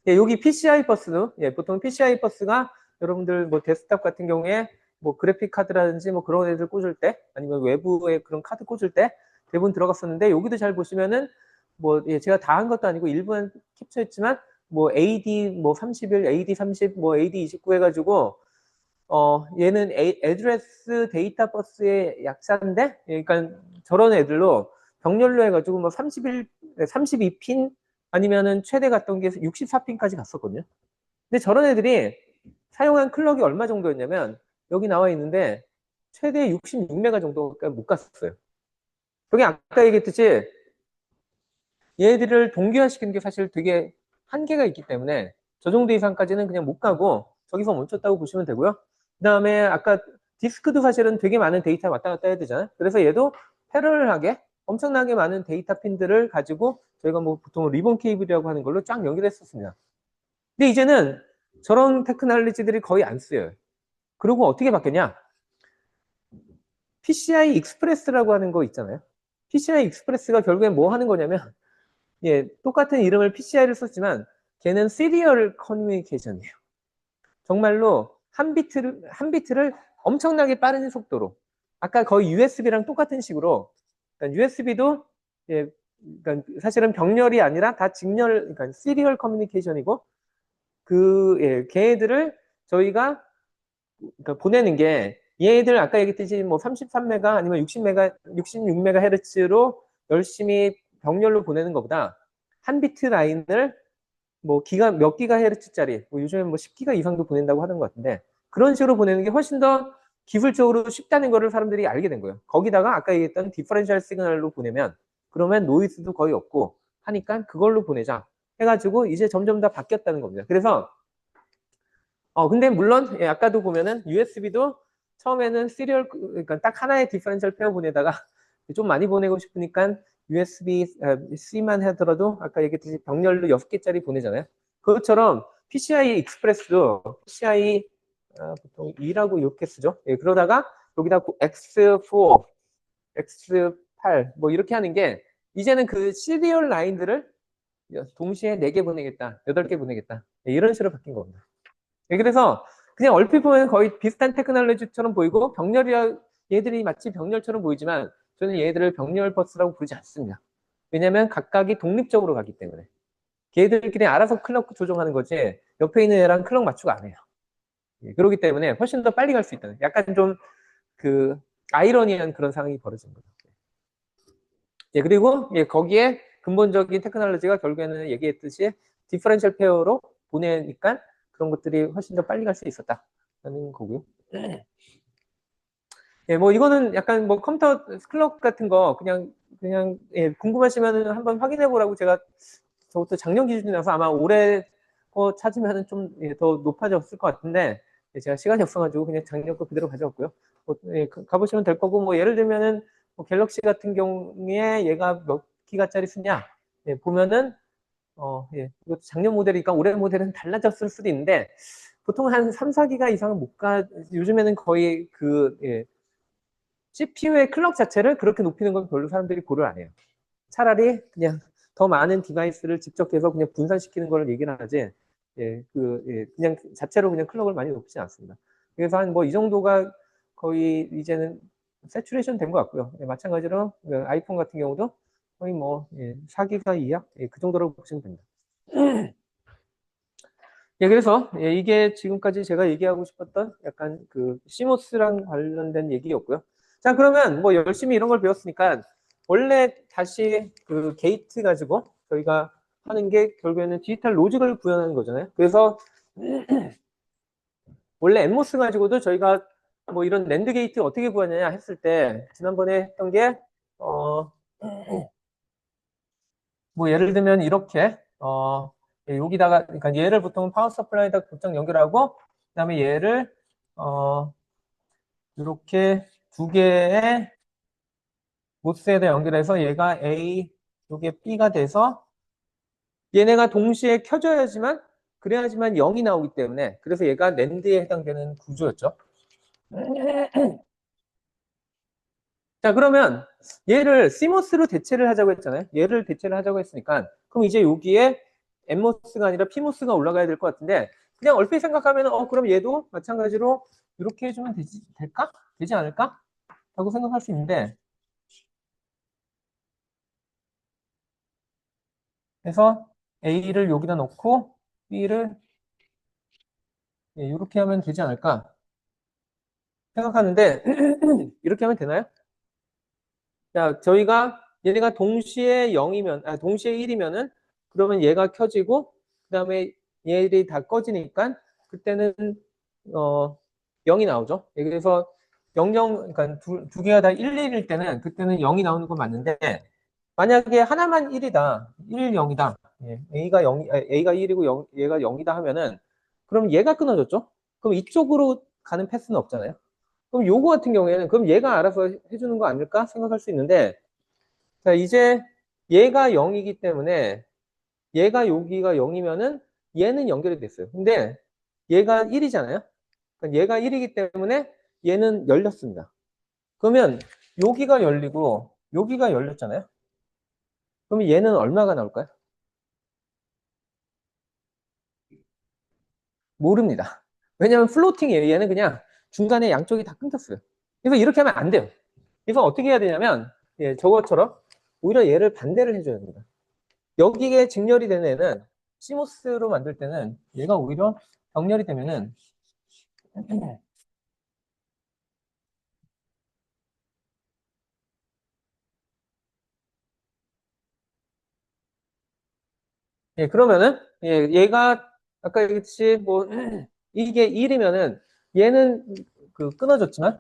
예, 여기 PCI 버스도, 예, 보통 PCI 버스가 여러분들 뭐 데스크탑 같은 경우에 뭐 그래픽 카드라든지 뭐 그런 애들 꽂을 때 아니면 외부에 그런 카드 꽂을 때 대부분 들어갔었는데, 여기도 잘 보시면은 뭐, 예, 제가 다 한 것도 아니고 일부는 캡처했지만 뭐 AD 뭐 31, AD 30, 뭐 AD 29 해가지고 얘는 애드레스 데이터 버스의 약자인데, 그러니까 저런 애들로 병렬로 해가지고 뭐 32핀 아니면은 최대 갔던 게 64핀까지 갔었거든요. 근데 저런 애들이 사용한 클럭이 얼마 정도였냐면, 여기 나와 있는데 최대 66메가 정도까지 못 갔어요. 여기 아까 얘기했듯이 얘들을 동기화시키는 게 사실 되게 한계가 있기 때문에 저 정도 이상까지는 그냥 못 가고 저기서 멈췄다고 보시면 되고요. 그 다음에 아까 디스크도 사실은 되게 많은 데이터 왔다 갔다 해야 되잖아요. 그래서 얘도 패러럴하게 엄청나게 많은 데이터 핀들을 가지고 저희가 뭐 보통 리본 케이블이라고 하는 걸로 쫙 연결했었습니다. 근데 이제는 저런 테크놀로지들이 거의 안 쓰여요. 그리고 어떻게 바뀌었냐? PCI 익스프레스라고 하는 거 있잖아요. PCI 익스프레스가 결국엔 뭐 하는 거냐면, 예, 똑같은 이름을 PCI를 썼지만 걔는 시리얼 커뮤니케이션이에요. 정말로 한 비트를 엄청나게 빠른 속도로, 아까 거의 USB랑 똑같은 식으로, 그러니까 USB도 예, 그러니까 사실은 병렬이 아니라 다 직렬, 그러니까 시리얼 커뮤니케이션이고, 예, 걔네들을 저희가 그러니까 보내는 게, 얘들 아까 얘기했듯이 뭐 33메가 아니면 60메가, 66메가헤르츠로 열심히 병렬로 보내는 것보다 한 비트 라인을 뭐 몇 기가헤르츠짜리, 뭐 요즘에 뭐 10기가 이상도 보낸다고 하는 것 같은데, 그런 식으로 보내는 게 훨씬 더 기술적으로 쉽다는 거를 사람들이 알게 된 거예요. 거기다가 아까 얘기했던 디퍼런셜 시그널로 보내면 그러면 노이즈도 거의 없고 하니까 그걸로 보내자 해가지고 이제 점점 더 바뀌었다는 겁니다. 그래서 근데 물론 예, 아까도 보면은 USB도 처음에는 시리얼, 그러니까 딱 하나의 디퍼런셜 페어 보내다가 좀 많이 보내고 싶으니까 USB-C만 하더라도 아까 얘기했듯이 병렬로 6개짜리 보내잖아요. 그것처럼 PCI 익스프레스도 PCI 보통 2라고 이렇게 쓰죠. 예, 그러다가 여기다 X4, X8 뭐 이렇게 하는 게, 이제는 그 시리얼 라인들을 동시에 4개 보내겠다, 8개 보내겠다. 이런 식으로 바뀐 겁니다. 그래서 그냥 얼핏 보면 거의 비슷한 테크놀로지처럼 보이고 얘들이 마치 병렬처럼 보이지만 저는 얘들을 병렬 버스라고 부르지 않습니다. 왜냐하면 각각이 독립적으로 가기 때문에. 걔들끼리 알아서 클럭 조정하는 거지 옆에 있는 애랑 클럭 맞추고 안 해요. 그렇기 때문에 훨씬 더 빨리 갈 수 있다는, 약간 좀 그 아이러니한 그런 상황이 벌어진 거죠. 그리고 거기에 근본적인 테크놀로지가 결국에는 얘기했듯이 디퍼런셜 페어로 보내니까 그런 것들이 훨씬 더 빨리 갈 수 있었다라는 거고요. 뭐 이거는 약간 뭐 컴퓨터 클럭 같은 거 그냥 궁금하시면 한번 확인해 보라고 제가 저것도 작년 기준이라서 아마 올해 거 찾으면 좀 더 높아졌을 것 같은데 제가 시간이 없어가지고 그냥 작년 거 그대로 가져왔고요. 뭐, 가보시면 될 거고, 뭐 예를 들면은 뭐 갤럭시 같은 경우에 얘가 몇 기가짜리 쓰냐 보면은 이것도 작년 모델이니까 올해 모델은 달라졌을 수도 있는데 보통 한 3, 4기가 이상은 못 가. 요즘에는 거의 CPU의 클럭 자체를 그렇게 높이는 건 별로 사람들이 고려를 안 해요. 차라리 그냥 더 많은 디바이스를 직접해서 그냥 분산시키는 걸 얘기를 하지, 그냥 자체로 그냥 클럭을 많이 높이지 않습니다. 그래서 한 뭐 이 정도가 거의 이제는 세츄레이션 된 것 같고요. 마찬가지로 아이폰 같은 경우도 거의 뭐 4기가 이하 그 정도로 보시면 됩니다. 그래서 이게 지금까지 제가 얘기하고 싶었던 약간 그 CMOS랑 관련된 얘기였고요. 자, 그러면 뭐 열심히 이런 걸 배웠으니까 원래 다시 그 게이트 가지고 저희가 하는 게 결국에는 디지털 로직을 구현하는 거잖아요. 그래서 원래 엠모스 가지고도 저희가 뭐 이런 낸드 게이트 어떻게 구하느냐 했을 때 지난번에 했던 게 뭐 예를 들면 이렇게 여기다가 그러니까 얘를 보통 파워 서플라이에다 곧장 연결하고 그다음에 얘를 이렇게 두 개의 모스에다 연결해서 얘가 A, 이게 B가 돼서 얘네가 동시에 켜져야지만 그래야지만 0이 나오기 때문에 그래서 얘가 낸드에 해당되는 구조였죠. 자, 그러면 얘를 CMOS로 대체를 하자고 했잖아요. 얘를 대체를 하자고 했으니까 그럼 이제 여기에 NMOS가 아니라 PMOS가 올라가야 될 것 같은데 그냥 얼핏 생각하면 그럼 얘도 마찬가지로 이렇게 해주면 될까? 되지 않을까? 라고 생각할 수 있는데 그래서 A를 여기다 놓고 B를 이렇게 하면 되지 않을까 생각하는데 이렇게 하면 되나요? 자, 얘네가 동시에 0이면, 동시에 1이면은, 그러면 얘가 켜지고, 그 다음에 얘들이 다 꺼지니까, 그때는, 0이 나오죠. 그래서 00, 그러니까 두 개가 다 1, 1일 때는, 그때는 0이 나오는 건 맞는데, 만약에 하나만 1이다, 1, 0이다, A가 1이고 얘가 0이다 하면은, 그럼 얘가 끊어졌죠? 그럼 이쪽으로 가는 패스는 없잖아요. 그럼 요거 같은 경우에는 그럼 얘가 알아서 해주는 거 아닐까 생각할 수 있는데 자 이제 얘가 0이기 때문에 얘가 여기가 0이면은 얘는 연결이 됐어요. 근데 얘가 1이잖아요. 그러니까 얘가 1이기 때문에 얘는 열렸습니다. 그러면 여기가 열리고 여기가 열렸잖아요. 그러면 얘는 얼마가 나올까요? 모릅니다. 왜냐하면 플로팅이에요. 얘는 그냥 중간에 양쪽이 다 끊겼어요. 그래서 이렇게 하면 안 돼요. 그래서 어떻게 해야 되냐면 저것처럼 오히려 얘를 반대를 해줘야 됩니다. 여기에 직렬이 되는 애는 시모스로 만들 때는 얘가 오히려 병렬이 되면은 그러면은 얘가 아까 얘기했듯이 뭐 이게 1이면은 얘는 끊어졌지만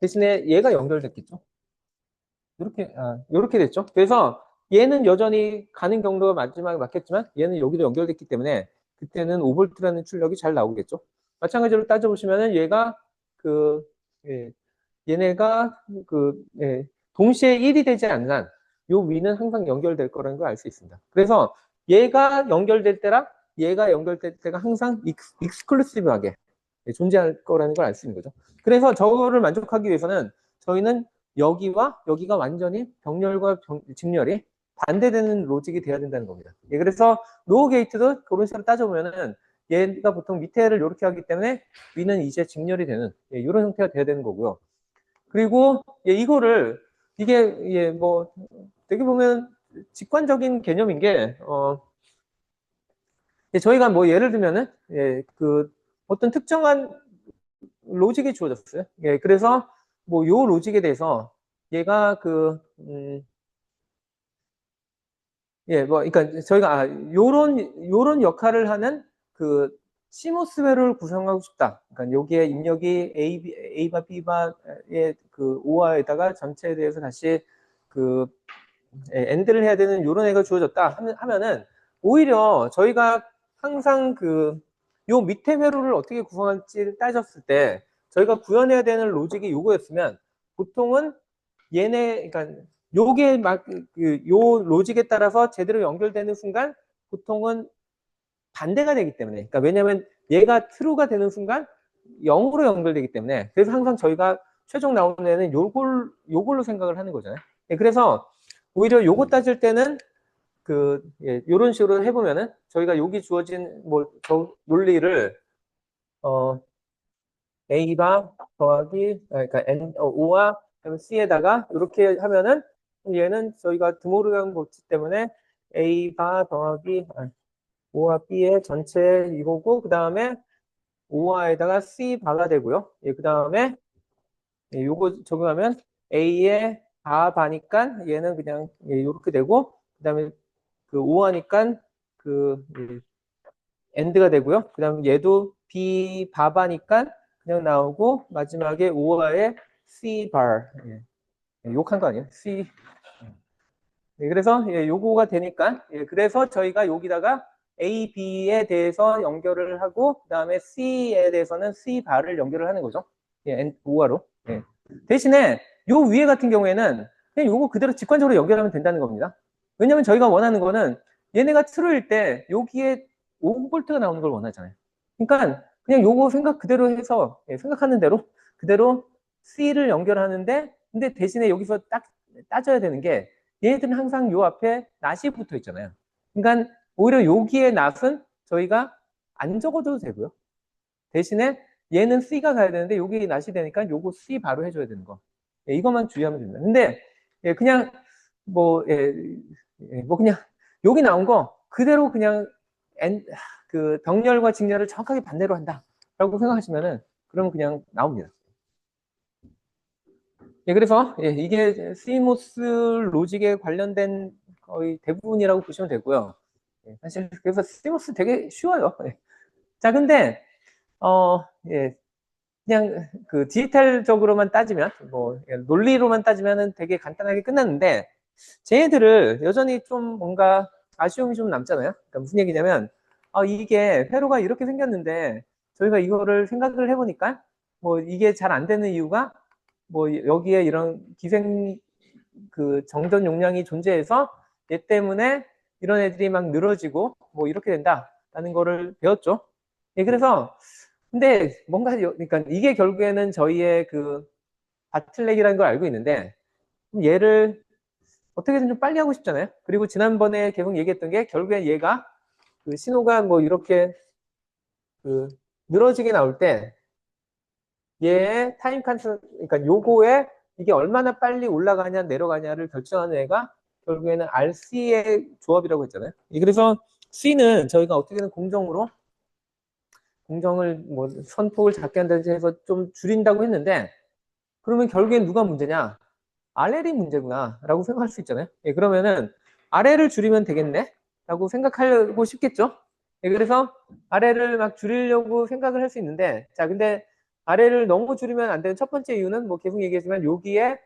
대신에 얘가 연결됐겠죠. 이렇게 됐죠. 그래서 얘는 여전히 가는 경로가 마지막에 맞겠지만 얘는 여기도 연결됐기 때문에 그때는 5V라는 출력이 잘 나오겠죠. 마찬가지로 따져보시면은 얘가 그 예, 얘네가 동시에 1이 되지 않는 한 요 위는 항상 연결될 거라는 걸 알 수 있습니다. 그래서 얘가 연결될 때랑 얘가 연결될 때가 항상 익스클루시브하게 존재할 거라는 걸 알 수 있는 거죠. 그래서 저거를 만족하기 위해서는 저희는 여기와 여기가 완전히 병렬과 직렬이 반대되는 로직이 돼야 된다는 겁니다. 예, 그래서 노어 게이트도 그런 식으로 따져보면은 얘가 보통 밑에를 이렇게 하기 때문에 위는 이제 직렬이 되는 예, 이런 형태가 돼야 되는 거고요. 그리고 예, 이거를 이게 예, 뭐 되게 보면 직관적인 개념인 게 예, 저희가 뭐 예를 들면은 예, 그 어떤 특정한 로직이 주어졌어요. 예, 그래서 뭐 요 로직에 대해서 얘가 예, 뭐, 그러니까 저희가 요런 역할을 하는 그 시모스 회로를 구성하고 싶다. 그러니까 여기에 입력이 A바 B바의 그 O화에다가 전체에 대해서 다시 그 엔드를 해야 되는 요런 애가 주어졌다 하면은 오히려 저희가 항상 요 밑에 회로를 어떻게 구성할지를 따졌을 때 저희가 구현해야 되는 로직이 요거였으면 보통은 얘네, 그러니까 요게 막 요 로직에 따라서 제대로 연결되는 순간 보통은 반대가 되기 때문에, 그러니까 왜냐하면 얘가 true가 되는 순간 0으로 연결되기 때문에 그래서 항상 저희가 최종 나오는 애는 요걸로 생각을 하는 거잖아요. 예, 그래서 오히려 요거 따질 때는 예, 요런 식으로 해보면은 저희가 여기 주어진 뭐 저 논리를 A가 더하기 그러니까 O와 C에다가 이렇게 하면은 얘는 저희가 드모르간 법칙 때문에 A가 더하기 O와 B의 전체 이거고 그 다음에 O와에다가 C 바가 되고요. 예, 그 다음에 예, 요거 적용하면 A의 바니까 얘는 그냥 예, 이렇게 되고 그 다음에 그 O하니까 예, 엔드가 되고요. 그 다음에 얘도 B 바니까 그냥 나오고 마지막에 O와의 C bar 예, 욕한 거 아니에요? C 예, 그래서 예, 요거가 되니까 예, 그래서 저희가 여기다가 A, B에 대해서 연결을 하고 그 다음에 C에 대해서는 C 바를 연결을 하는 거죠. 예, 오화로. 예. 대신에 요 위에 같은 경우에는 그냥 요거 그대로 직관적으로 연결하면 된다는 겁니다. 왜냐면 저희가 원하는 거는 얘네가 true일 때 여기에 5V가 나오는 걸 원하잖아요. 그러니까 그냥 요거 생각 그대로 해서 예, 생각하는 대로 그대로 C를 연결하는데 근데 대신에 여기서 딱 따져야 되는 게 얘네들은 항상 요 앞에 낫이 붙어 있잖아요. 그러니까 오히려 여기에 낫은 저희가 안 적어도 되고요. 대신에 얘는 C가 가야 되는데 여기 낫이 되니까 요거 C 바로 해줘야 되는 거. 예, 이것만 주의하면 됩니다. 근데 예, 그냥 뭐 그냥 여기 나온 거 그대로 그냥 병렬과 직렬을 정확하게 반대로 한다라고 생각하시면은 그러면 그냥 나옵니다. 예, 그래서 예, 이게 CMOS 로직에 관련된 거의 대부분이라고 보시면 되고요. 예, 사실 그래서 CMOS 되게 쉬워요. 예. 자, 근데 예, 그냥 그 디지털적으로만 따지면 뭐 예, 논리로만 따지면은 되게 간단하게 끝났는데 쟤네들을 여전히 좀 뭔가 아쉬움이 좀 남잖아요. 그러니까 무슨 얘기냐면 이게 회로가 이렇게 생겼는데 저희가 이거를 생각을 해보니까 뭐 이게 잘 안 되는 이유가 뭐 여기에 이런 기생 정전 용량이 존재해서 얘 때문에 이런 애들이 막 늘어지고 뭐 이렇게 된다라는 거를 배웠죠. 예, 그래서 근데 뭔가 그러니까 이게 결국에는 저희의 바틀렉이라는 걸 알고 있는데 얘를 어떻게든 좀 빨리 하고 싶잖아요. 그리고 지난번에 계속 얘기했던 게 결국엔 얘가 신호가 뭐 이렇게 늘어지게 나올 때 얘의 타임 칸스 그러니까 요거에 이게 얼마나 빨리 올라가냐 내려가냐를 결정하는 애가 결국에는 RC의 조합이라고 했잖아요. 그래서 C는 저희가 어떻게든 공정을 뭐 선폭을 작게 한다든지 해서 좀 줄인다고 했는데 그러면 결국엔 누가 문제냐? RL이 문제구나 라고 생각할 수 있잖아요. 예, 그러면은 RL을 줄이면 되겠네? 라고 생각하고 싶겠죠? 예, 그래서 RL을 막 줄이려고 생각을 할 수 있는데 자 근데 RL을 너무 줄이면 안 되는 첫 번째 이유는 뭐 계속 얘기했지만 여기에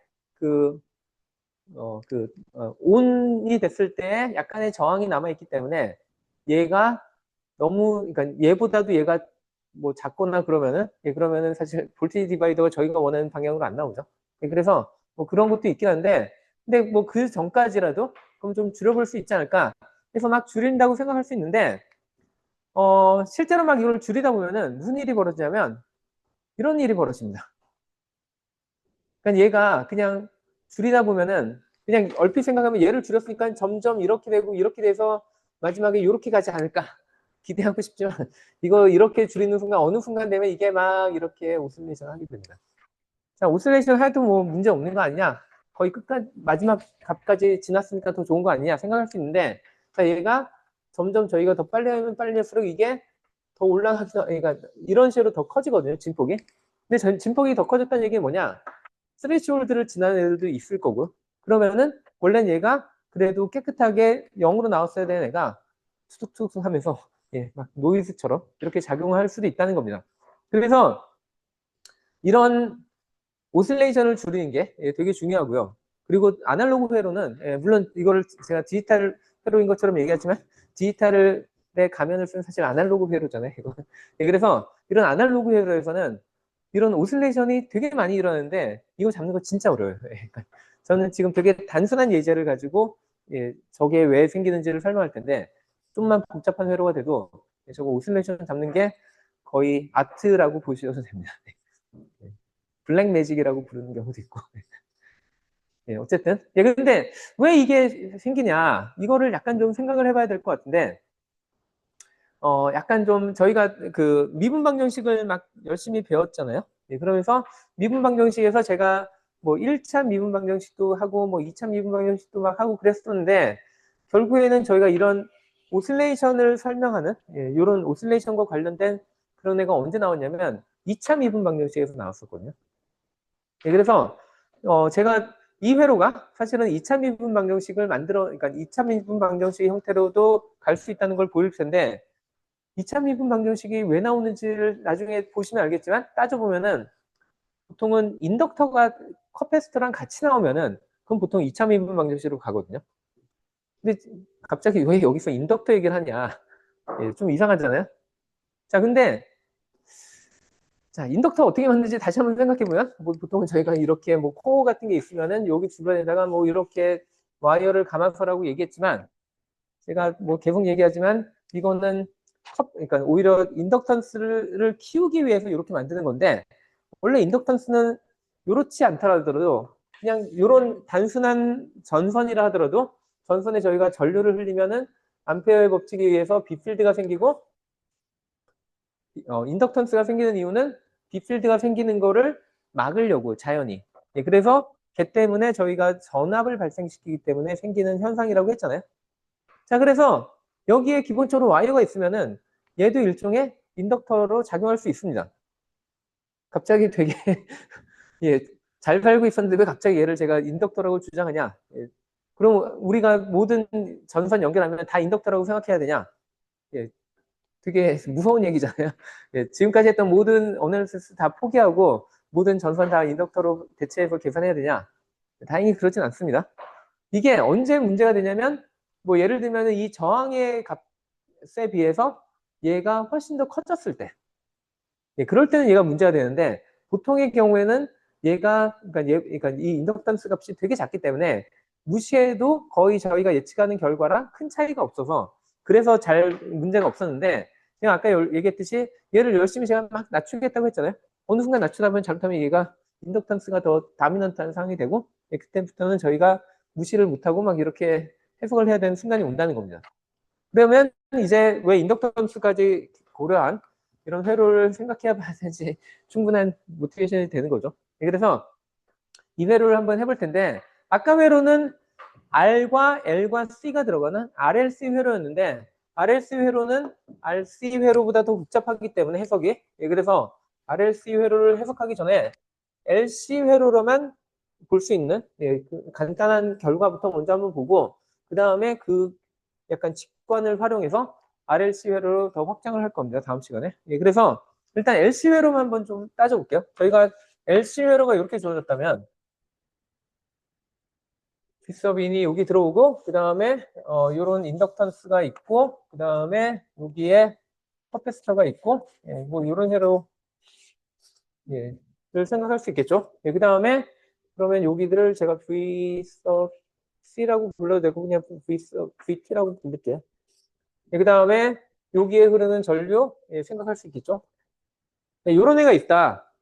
온이 됐을 때 약간의 저항이 남아있기 때문에 얘가 너무, 그러니까 얘보다도 얘가 뭐 작거나 그러면은, 예, 그러면은 사실 볼테이지 디바이더가 저희가 원하는 방향으로 안 나오죠. 예, 그래서 뭐 그런 것도 있긴 한데, 근데 뭐 그 전까지라도 그럼 좀 줄여볼 수 있지 않을까 해서 막 줄인다고 생각할 수 있는데, 실제로 막 이걸 줄이다 보면은 무슨 일이 벌어지냐면 이런 일이 벌어집니다. 그러니까 얘가 그냥 줄이다 보면은 그냥 얼핏 생각하면 얘를 줄였으니까 점점 이렇게 되고 이렇게 돼서 마지막에 이렇게 가지 않을까 기대하고 싶지만 이거 이렇게 줄이는 순간 어느 순간 되면 이게 막 이렇게 오실레이션 하게 됩니다. 자, 오실레이션 해도 뭐 문제 없는 거 아니냐? 거의 끝까지 마지막 값까지 지났으니까 더 좋은 거 아니냐 생각할 수 있는데, 자, 얘가 점점 저희가 더 빨리 하면 빨리 할수록 이게 더 올라가기, 그러니까 이런 식으로 더 커지거든요, 진폭이. 근데 진폭이 더 커졌다는 얘기는 뭐냐? 스레시홀드를 지나는 애들도 있을 거고, 그러면은 원래는 얘가 그래도 깨끗하게 0으로 나왔어야 되는 애가 툭툭툭 하면서 예, 막 노이즈처럼 이렇게 작용할 수도 있다는 겁니다. 그래서 이런 오실레이션을 줄이는 게 되게 중요하고요. 그리고 아날로그 회로는 물론 이거를 제가 디지털 회로인 것처럼 얘기하지만 디지털의 가면을 쓴 사실 아날로그 회로잖아요. 이거. 그래서 이런 아날로그 회로에서는 이런 오실레이션이 되게 많이 일어나는데 이거 잡는 거 진짜 어려워요. 그러니까 저는 지금 되게 단순한 예제를 가지고 저게 왜 생기는지를 설명할 텐데 좀만 복잡한 회로가 돼도 저거 오실레이션 잡는 게 거의 아트라고 보셔도 됩니다. 블랙 매직이라고 부르는 경우도 있고. 예, 어쨌든. 예, 근데 왜 이게 생기냐? 이거를 약간 좀 생각을 해봐야 될 것 같은데, 약간 좀 저희가 그 미분 방정식을 막 열심히 배웠잖아요. 예, 그러면서 미분 방정식에서 제가 뭐 1차 미분 방정식도 하고 뭐 2차 미분 방정식도 막 하고 그랬었는데, 결국에는 저희가 이런 오실레이션을 설명하는, 이런 오실레이션과 관련된 그런 애가 언제 나왔냐면 2차 미분 방정식에서 나왔었거든요. 예, 그래서 제가 이 회로가 사실은 2차 미분 방정식을 그러니까 2차 미분 방정식 형태로도 갈 수 있다는 걸 보일 텐데 2차 미분 방정식이 왜 나오는지를 나중에 보시면 알겠지만 따져보면은 보통은 인덕터가 커패시터랑 같이 나오면은 그럼 보통 2차 미분 방정식으로 가거든요. 근데 갑자기 왜 여기서 인덕터 얘기를 하냐? 예, 좀 이상하잖아요. 자, 근데 자, 인덕터 어떻게 만드는지 다시 한번 생각해보면, 뭐 보통은 저희가 이렇게 뭐 코어 같은 게 있으면은 여기 주변에다가 뭐 이렇게 와이어를 감아서라고 얘기했지만, 제가 뭐 계속 얘기하지만, 이거는 그러니까 오히려 인덕턴스를 키우기 위해서 이렇게 만드는 건데, 원래 인덕턴스는 이렇지 않다 하더라도, 그냥 이런 단순한 전선이라 하더라도, 전선에 저희가 전류를 흘리면은 암페어의 법칙에 의해서 B필드가 생기고, 인덕턴스가 생기는 이유는 B필드가 생기는 거를 막으려고 자연히. 예, 그래서 걔 때문에 저희가 전압을 발생시키기 때문에 생기는 현상이라고 했잖아요. 자, 그래서 여기에 기본적으로 와이어가 있으면은 얘도 일종의 인덕터로 작용할 수 있습니다. 갑자기 되게 예, 잘 살고 있었는데 왜 갑자기 얘를 제가 인덕터라고 주장하냐? 예, 그럼 우리가 모든 전선 연결하면 다 인덕터라고 생각해야 되냐? 예, 되게 무서운 얘기잖아요. 예, 지금까지 했던 모든 어널리시스 다 포기하고 모든 전선 다 인덕터로 대체해서 계산해야 되냐? 다행히 그렇진 않습니다. 이게 언제 문제가 되냐면 뭐 예를 들면 이 저항의 값에 비해서 얘가 훨씬 더 커졌을 때, 예, 그럴 때는 얘가 문제가 되는데 보통의 경우에는 그러니까 이 인덕턴스 값이 되게 작기 때문에 무시해도 거의 저희가 예측하는 결과랑 큰 차이가 없어서 그래서 잘 문제가 없었는데 그냥 아까 얘기했듯이 얘를 열심히 제가 막 낮추겠다고 했잖아요. 어느 순간 낮추다 보면 잘못하면 얘가 인덕턴스가 더 다미넌트한 상황이 되고 그때부터는 저희가 무시를 못하고 막 이렇게 해석을 해야 되는 순간이 온다는 겁니다. 그러면 이제 왜 인덕턴스까지 고려한 이런 회로를 생각해 봐야 되지 충분한 모티베이션이 되는 거죠. 그래서 이 회로를 한번 해볼 텐데 아까 회로는 R과 L과 C가 들어가는 RLC 회로였는데 RLC 회로는 RC 회로보다 더 복잡하기 때문에 해석이 그래서 RLC 회로를 해석하기 전에 LC 회로로만 볼 수 있는 그 간단한 결과부터 먼저 한번 보고 그 다음에 그 약간 직관을 활용해서 RLC 회로로 더 확장을 할 겁니다. 다음 시간에. 그래서 일단 LC 회로만 한번 좀 따져볼게요. 저희가 LC 회로가 이렇게 주어졌다면 빗서빈이 여기 들어오고 그 다음에 이런 인덕턴스가 있고 그 다음에 여기에 커패스터가 있고 뭐 이런 회로 를 생각할 수 있겠죠. 그 다음에 그러면 여기들을 제가 V sub C라고 불러도 되고 그냥 V sub VT라고 부를게요. 그 다음에 여기에 흐르는 전류 생각할 수 있겠죠. 이런 애가 있다.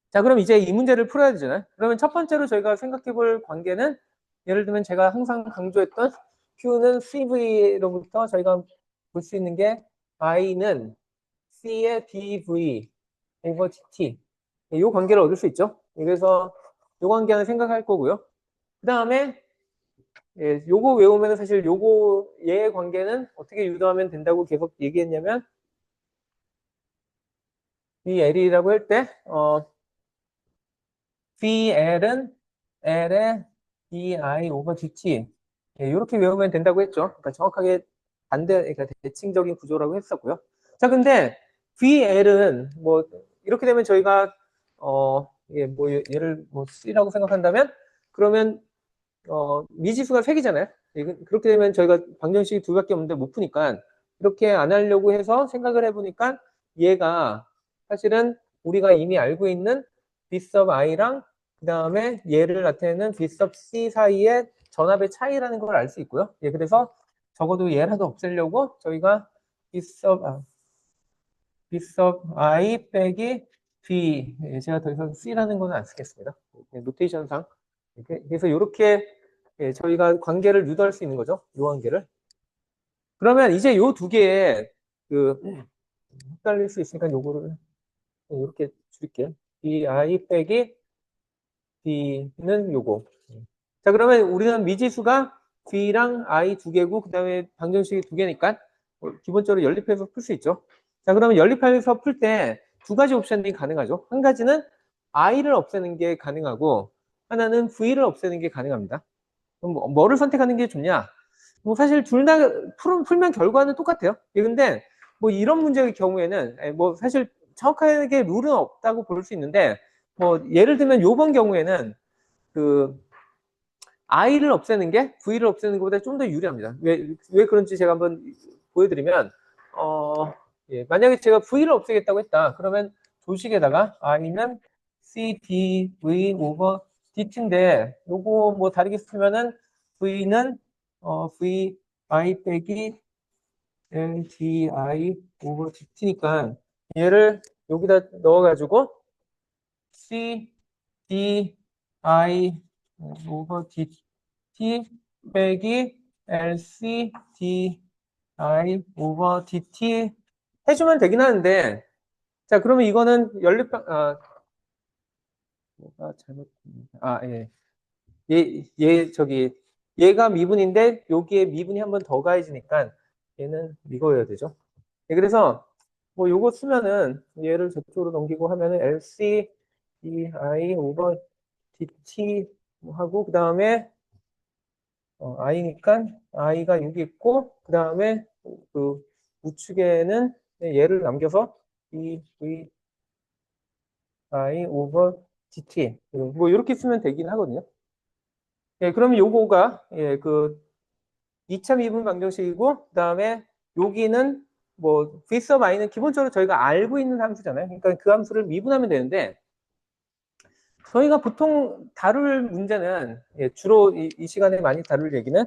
자, 그럼 이제 이 문제를 풀어야 되잖아요. 그러면 첫 번째로 저희가 생각해 볼 관계는 예를 들면 제가 항상 강조했던 Q는 CV로부터 저희가 볼 수 있는 게 I는 C의 DV over GT. 이 관계를 얻을 수 있죠. 그래서 이 관계는 생각할 거고요. 그 다음에 예, 요거 외우면 사실 요거 얘의 관계는 어떻게 유도하면 된다고 계속 얘기했냐면 이 L이라고 할 때 VL은 L의 DI over DT 예, 이렇게 외우면 된다고 했죠. 그러니까 정확하게 반대, 그러니까 대칭적인 구조라고 했었고요. 자, 근데 VL은 뭐 이렇게 되면 저희가 예, 뭐 얘를 뭐 C라고 생각한다면 그러면 미지수가 3개잖아요. 그렇게 되면 저희가 방정식이 2개밖에 없는데 못 푸니까 이렇게 안 하려고 해서 생각을 해보니까 얘가 사실은 우리가 이미 알고 있는 B sub i랑 그 다음에 얘를 나타내는 B sub c 사이의 전압의 차이라는 걸 알 수 있고요. 예, 그래서 적어도 얘라도 없애려고 저희가 B sub I 빼기 B 예, 제가 더 이상 C라는 거는 안 쓰겠습니다. 예, 노테이션상 그래서 이렇게 예, 저희가 관계를 유도할 수 있는 거죠. 이 관계를. 그러면 이제 요 두 개에 그 헷갈릴 수 있으니까 요거를 이렇게 줄일게요. 이 I 빼기 B는 요거. 자, 그러면 우리는 미지수가 B랑 I 2개고, 그 다음에 방정식이 2개니까, 기본적으로 연립해서 풀 수 있죠. 자, 그러면 연립해서 풀 때 2가지 옵션이 가능하죠. 한 가지는 I를 없애는 게 가능하고, 하나는 V를 없애는 게 가능합니다. 그럼 뭐를 선택하는 게 좋냐? 뭐 사실 둘 다 풀면 결과는 똑같아요. 예, 근데 뭐 이런 문제의 경우에는 뭐 사실 정확하게 룰은 없다고 볼 수 있는데 뭐 예를 들면 요번 경우에는 그 I를 없애는 게 V를 없애는 것보다 좀 더 유리합니다. 왜 그런지 제가 한번 보여드리면 예, 만약에 제가 V를 없애겠다고 했다. 그러면 조식에다가 I는 CDV over DT인데 요거 뭐 다르게 쓰면은 V는 VI 빼기 LDI over DT니까 얘를 여기다 넣어가지고 CDI over DT 빼기 LCDI over DT 해주면 되긴 하는데 자 그러면 이거는 뭐가 잘못 예. 저기 얘가 미분인데 여기에 미분이 한 번 더 가해지니까 얘는 이거여야 되죠. 예, 그래서 뭐 요거 쓰면은 얘를 저쪽으로 넘기고 하면은 LCDI 오버 DT 하고 그 다음에 i니까 i가 6이 있고 그 다음에 그 우측에는 얘를 남겨서 EVI 오버 DT 뭐 이렇게 쓰면 되긴 하거든요. 예, 그러면 요거가 예, 그 2차 미분 방정식이고 그다음에 여기는 뭐 V sub i는 기본적으로 저희가 알고 있는 함수잖아요. 그러니까 그 함수를 미분하면 되는데 저희가 보통 다룰 문제는 예, 주로 이 시간에 많이 다룰 얘기는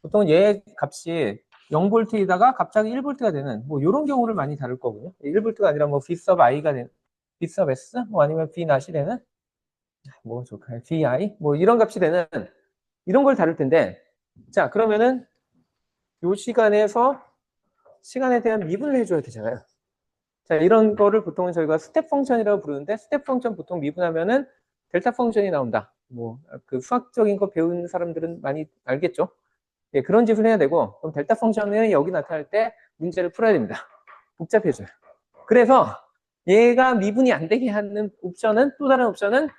보통 얘 값이 0V이다가 갑자기 1V가 되는 뭐 이런 경우를 많이 다룰 거고요. 1V가 아니라 뭐 V sub i가 되는 V sub s 뭐 아니면 V 낫이 되는 뭐 좋을까요? VI 뭐 이런 값이 되는 이런 걸 다룰 텐데 자 그러면은 요 시간에 대한 미분을 해줘야 되잖아요. 자 이런 거를 보통은 저희가 스텝 펑션이라고 부르는데 스텝 펑션 보통 미분하면은 델타 펑션이 나온다. 뭐 그 수학적인 거 배운 사람들은 많이 알겠죠. 예, 그런 짓을 해야 되고 그럼 델타 펑션은 여기 나타날 때 문제를 풀어야 됩니다. 복잡해져요. 그래서 얘가 미분이 안 되게 하는 옵션은 또 다른 옵션은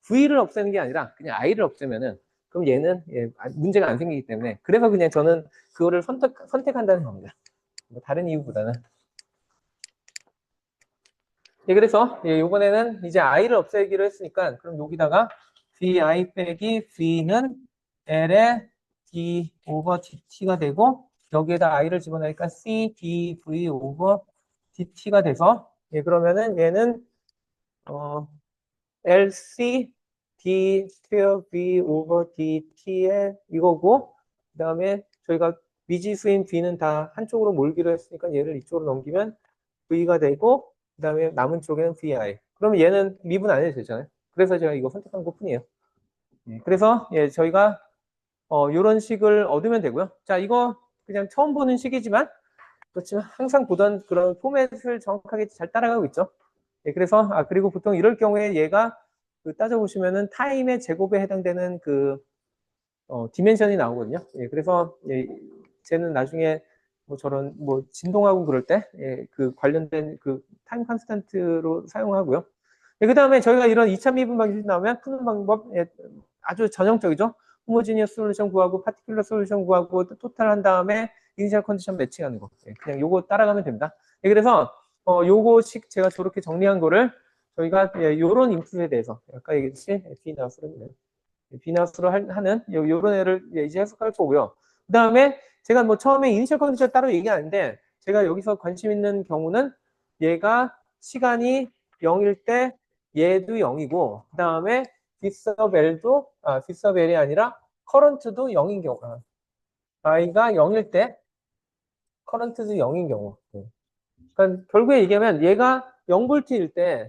V를 없애는 게 아니라 그냥 I를 없애면은 그럼 얘는 예, 문제가 안 생기기 때문에 그래서 그냥 저는 그거를 선택한다는 겁니다. 뭐 다른 이유보다는. 예, 그래서 예, 이번에는 이제 I를 없애기로 했으니까 그럼 여기다가 VI 빼기 V는 L의 D 오버 DT가 되고 여기에다 I를 집어넣으니까 C, DV 오버 DT가 돼서 예, 그러면은 얘는 LC D 스퀘어 V 오버 DT의 이거고 그 다음에 저희가 미지수인 B는 다 한쪽으로 몰기로 했으니까 얘를 이쪽으로 넘기면 V가 되고 그 다음에 남은 쪽에는 VI 그러면 얘는 미분 안 해도 되잖아요. 그래서 제가 이거 선택한 것 뿐이에요. 그래서 예, 저희가 이런 식을 얻으면 되고요. 자, 이거 그냥 처음 보는 식이지만 그렇지만 항상 보던 그런 포맷을 정확하게 잘 따라가고 있죠. 예, 그래서 그리고 보통 이럴 경우에 얘가 그 따져보시면은 타임의 제곱에 해당되는 그 디멘션이 나오거든요. 예, 그래서 예, 쟤는 나중에 뭐 저런 뭐 진동하고 그럴 때 예, 그 관련된 그 타임 컨스탄트로 사용하고요. 예, 그 다음에 저희가 이런 2차 미분 방식이 나오면 푸는 방법 예, 아주 전형적이죠. 호모지니어스 솔루션 구하고 파티큘러 솔루션 구하고 토탈 한 다음에 이니셜 컨디션 매칭하는 거. 예, 그냥 요거 따라가면 됩니다. 예, 그래서 요거식 제가 저렇게 정리한 거를 저희가 예, 요런 인풋에 대해서 아까 얘기했듯이 F 나왔었는데 비나스로 하는 요런 애를 이제 해석할 거고요. 그 다음에 제가 뭐 처음에 이니셜 컨디션 따로 얘기하는데 제가 여기서 관심 있는 경우는 얘가 시간이 0일 때 얘도 0이고 그 다음에 빗서벨도 빗서벨이 아니라 커런트도 0인 경우 i가 0일 때 커런트도 0인 경우 그러니까 결국에 얘기하면 얘가 0볼트일 때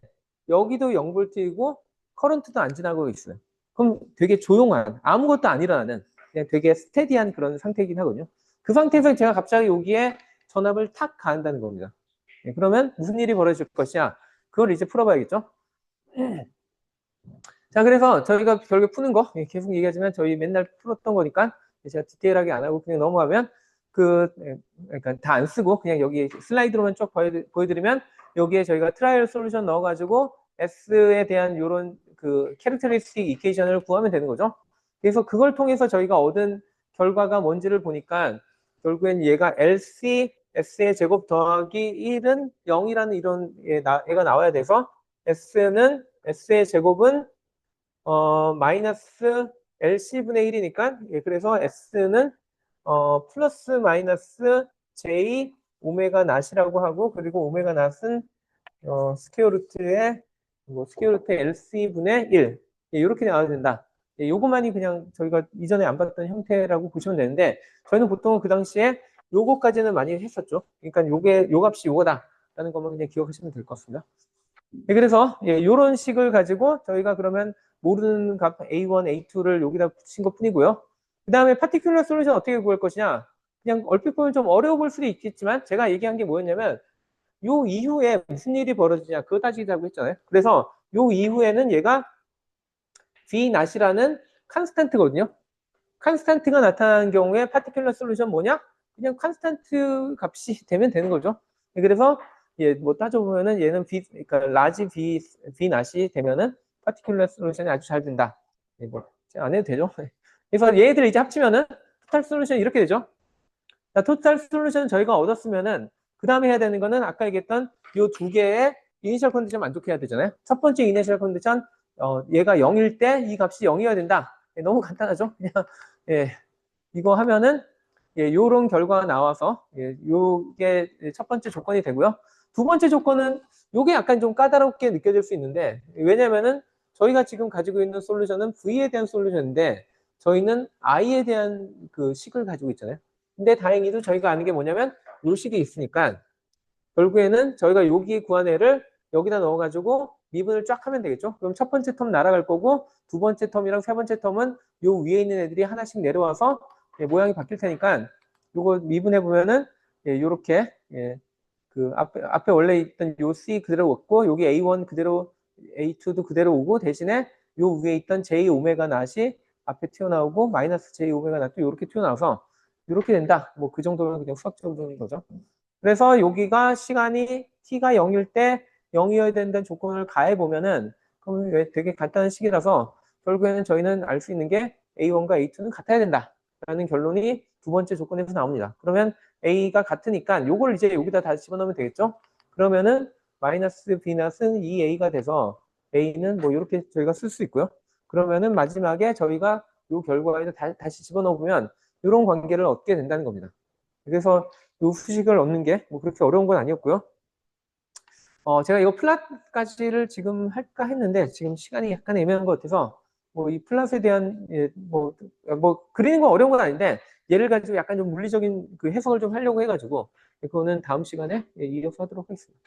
여기도 0볼트이고 커런트도 안 지나고 있어요. 그럼 되게 조용한 아무것도 안 일어나는 그냥 되게 스테디한 그런 상태이긴 하거든요. 그 상태에서 제가 갑자기 여기에 전압을 탁 가한다는 겁니다. 그러면 무슨 일이 벌어질 것이냐? 그걸 이제 풀어봐야겠죠. 자, 그래서 저희가 결국 푸는 거 계속 얘기하지만 저희 맨날 풀었던 거니까 제가 디테일하게 안 하고 그냥 넘어가면 그러니까 다 안 쓰고 그냥 여기 슬라이드로만 쭉 보여드리면 여기에 저희가 트라이얼 솔루션 넣어가지고 S에 대한 이런 그 캐릭터리스틱 이퀘이션을 구하면 되는 거죠. 그래서 그걸 통해서 저희가 얻은 결과가 뭔지를 보니까 결국엔 얘가 LC S의 제곱 더하기 1은 0이라는 이런 애가 나와야 돼서 S의 제곱은 마이너스 LC분의 1이니까, 예, 그래서 S는, 플러스 마이너스 J 오메가 낫이라고 하고, 그리고 오메가 낫은, 스퀘어 루트의, 스퀘어 루트 LC분의 1. 예, 이렇게 나와야 된다. 예, 요것만이 그냥 저희가 이전에 안 봤던 형태라고 보시면 되는데, 저희는 보통 그 당시에 요거까지는 많이 했었죠. 그러니까 요 값이 요거다. 라는 것만 그냥 기억하시면 될 것 같습니다. 네, 그래서 예, 이런 식을 가지고 저희가 그러면 모르는 값 A1, A2를 여기다 붙인 것 뿐이고요. 그 다음에 파티큘러 솔루션 어떻게 구할 것이냐. 그냥 얼핏 보면 좀 어려워 볼 수도 있겠지만 제가 얘기한 게 뭐였냐면 요 이후에 무슨 일이 벌어지냐 그거 따지자고 했잖아요. 그래서 요 이후에는 얘가 V 낫이라는 컨스탄트거든요. 컨스탄트가 나타나는 경우에 파티큘러 솔루션 뭐냐? 그냥 컨스탄트 값이 되면 되는 거죠. 그래서 예, 뭐 따져보면은 얘는 그러니까 라지 B 낫이 되면은 파티큘러 솔루션이 아주 잘 된다. 예, 뭐안 해도 되죠. 그래서 얘들 이제 합치면은 토탈 솔루션 이렇게 되죠. 자, 토탈 솔루션 저희가 얻었으면은 그 다음에 해야 되는 거는 아까 얘기했던 이 두 개의 이니셜 컨디션 만족해야 되잖아요. 첫 번째 이니셜 컨디션 얘가 0일 때 이 값이 0이어야 된다. 예, 너무 간단하죠. 그냥 예, 이거 하면은 예, 요런 결과가 나와서 예, 요게 첫 번째 조건이 되고요. 두 번째 조건은 요게 약간 좀 까다롭게 느껴질 수 있는데 왜냐면은 저희가 지금 가지고 있는 솔루션은 V에 대한 솔루션인데 저희는 I에 대한 그 식을 가지고 있잖아요. 근데 다행히도 저희가 아는 게 뭐냐면 요 식이 있으니까 결국에는 저희가 여기 구한 애를 여기다 넣어가지고 미분을 쫙 하면 되겠죠. 그럼 첫 번째 텀 날아갈 거고 두 번째 텀이랑 세 번째 텀은 요 위에 있는 애들이 하나씩 내려와서 예, 모양이 바뀔 테니까 요거 미분해 보면은 예, 요렇게 예, 그 앞에 원래 있던 요 C 그대로 없고 여기 A1 그대로 A2도 그대로 오고 대신에 요 위에 있던 J 오메가 낫이 앞에 튀어나오고 마이너스 J 오메가 낫도 이렇게 튀어나와서 이렇게 된다. 뭐 그 정도면 그냥 수학적인 거죠. 그래서 여기가 시간이 t가 0일 때 0이어야 된다는 조건을 가해 보면은 그럼 되게 간단한 식이라서 결국에는 저희는 알 수 있는 게 A1과 A2는 같아야 된다라는 결론이 두 번째 조건에서 나옵니다. 그러면 A가 같으니까 요걸 이제 여기다 다시 집어넣으면 되겠죠? 그러면은 마이너스 B낫은 2A가 돼서 A는 뭐 이렇게 저희가 쓸 수 있고요. 그러면은 마지막에 저희가 요 결과에서 다시 집어넣으면 이런 관계를 얻게 된다는 겁니다. 그래서 이 수식을 얻는 게 뭐 그렇게 어려운 건 아니었고요. 제가 이거 플랫까지를 지금 할까 했는데 지금 시간이 약간 애매한 것 같아서 뭐 이 플랫에 대한 예, 뭐 그리는 건 어려운 건 아닌데 얘를 가지고 약간 좀 물리적인 그 해석을 좀 하려고 해가지고 그거는 다음 시간에 예, 이어서 하도록 하겠습니다.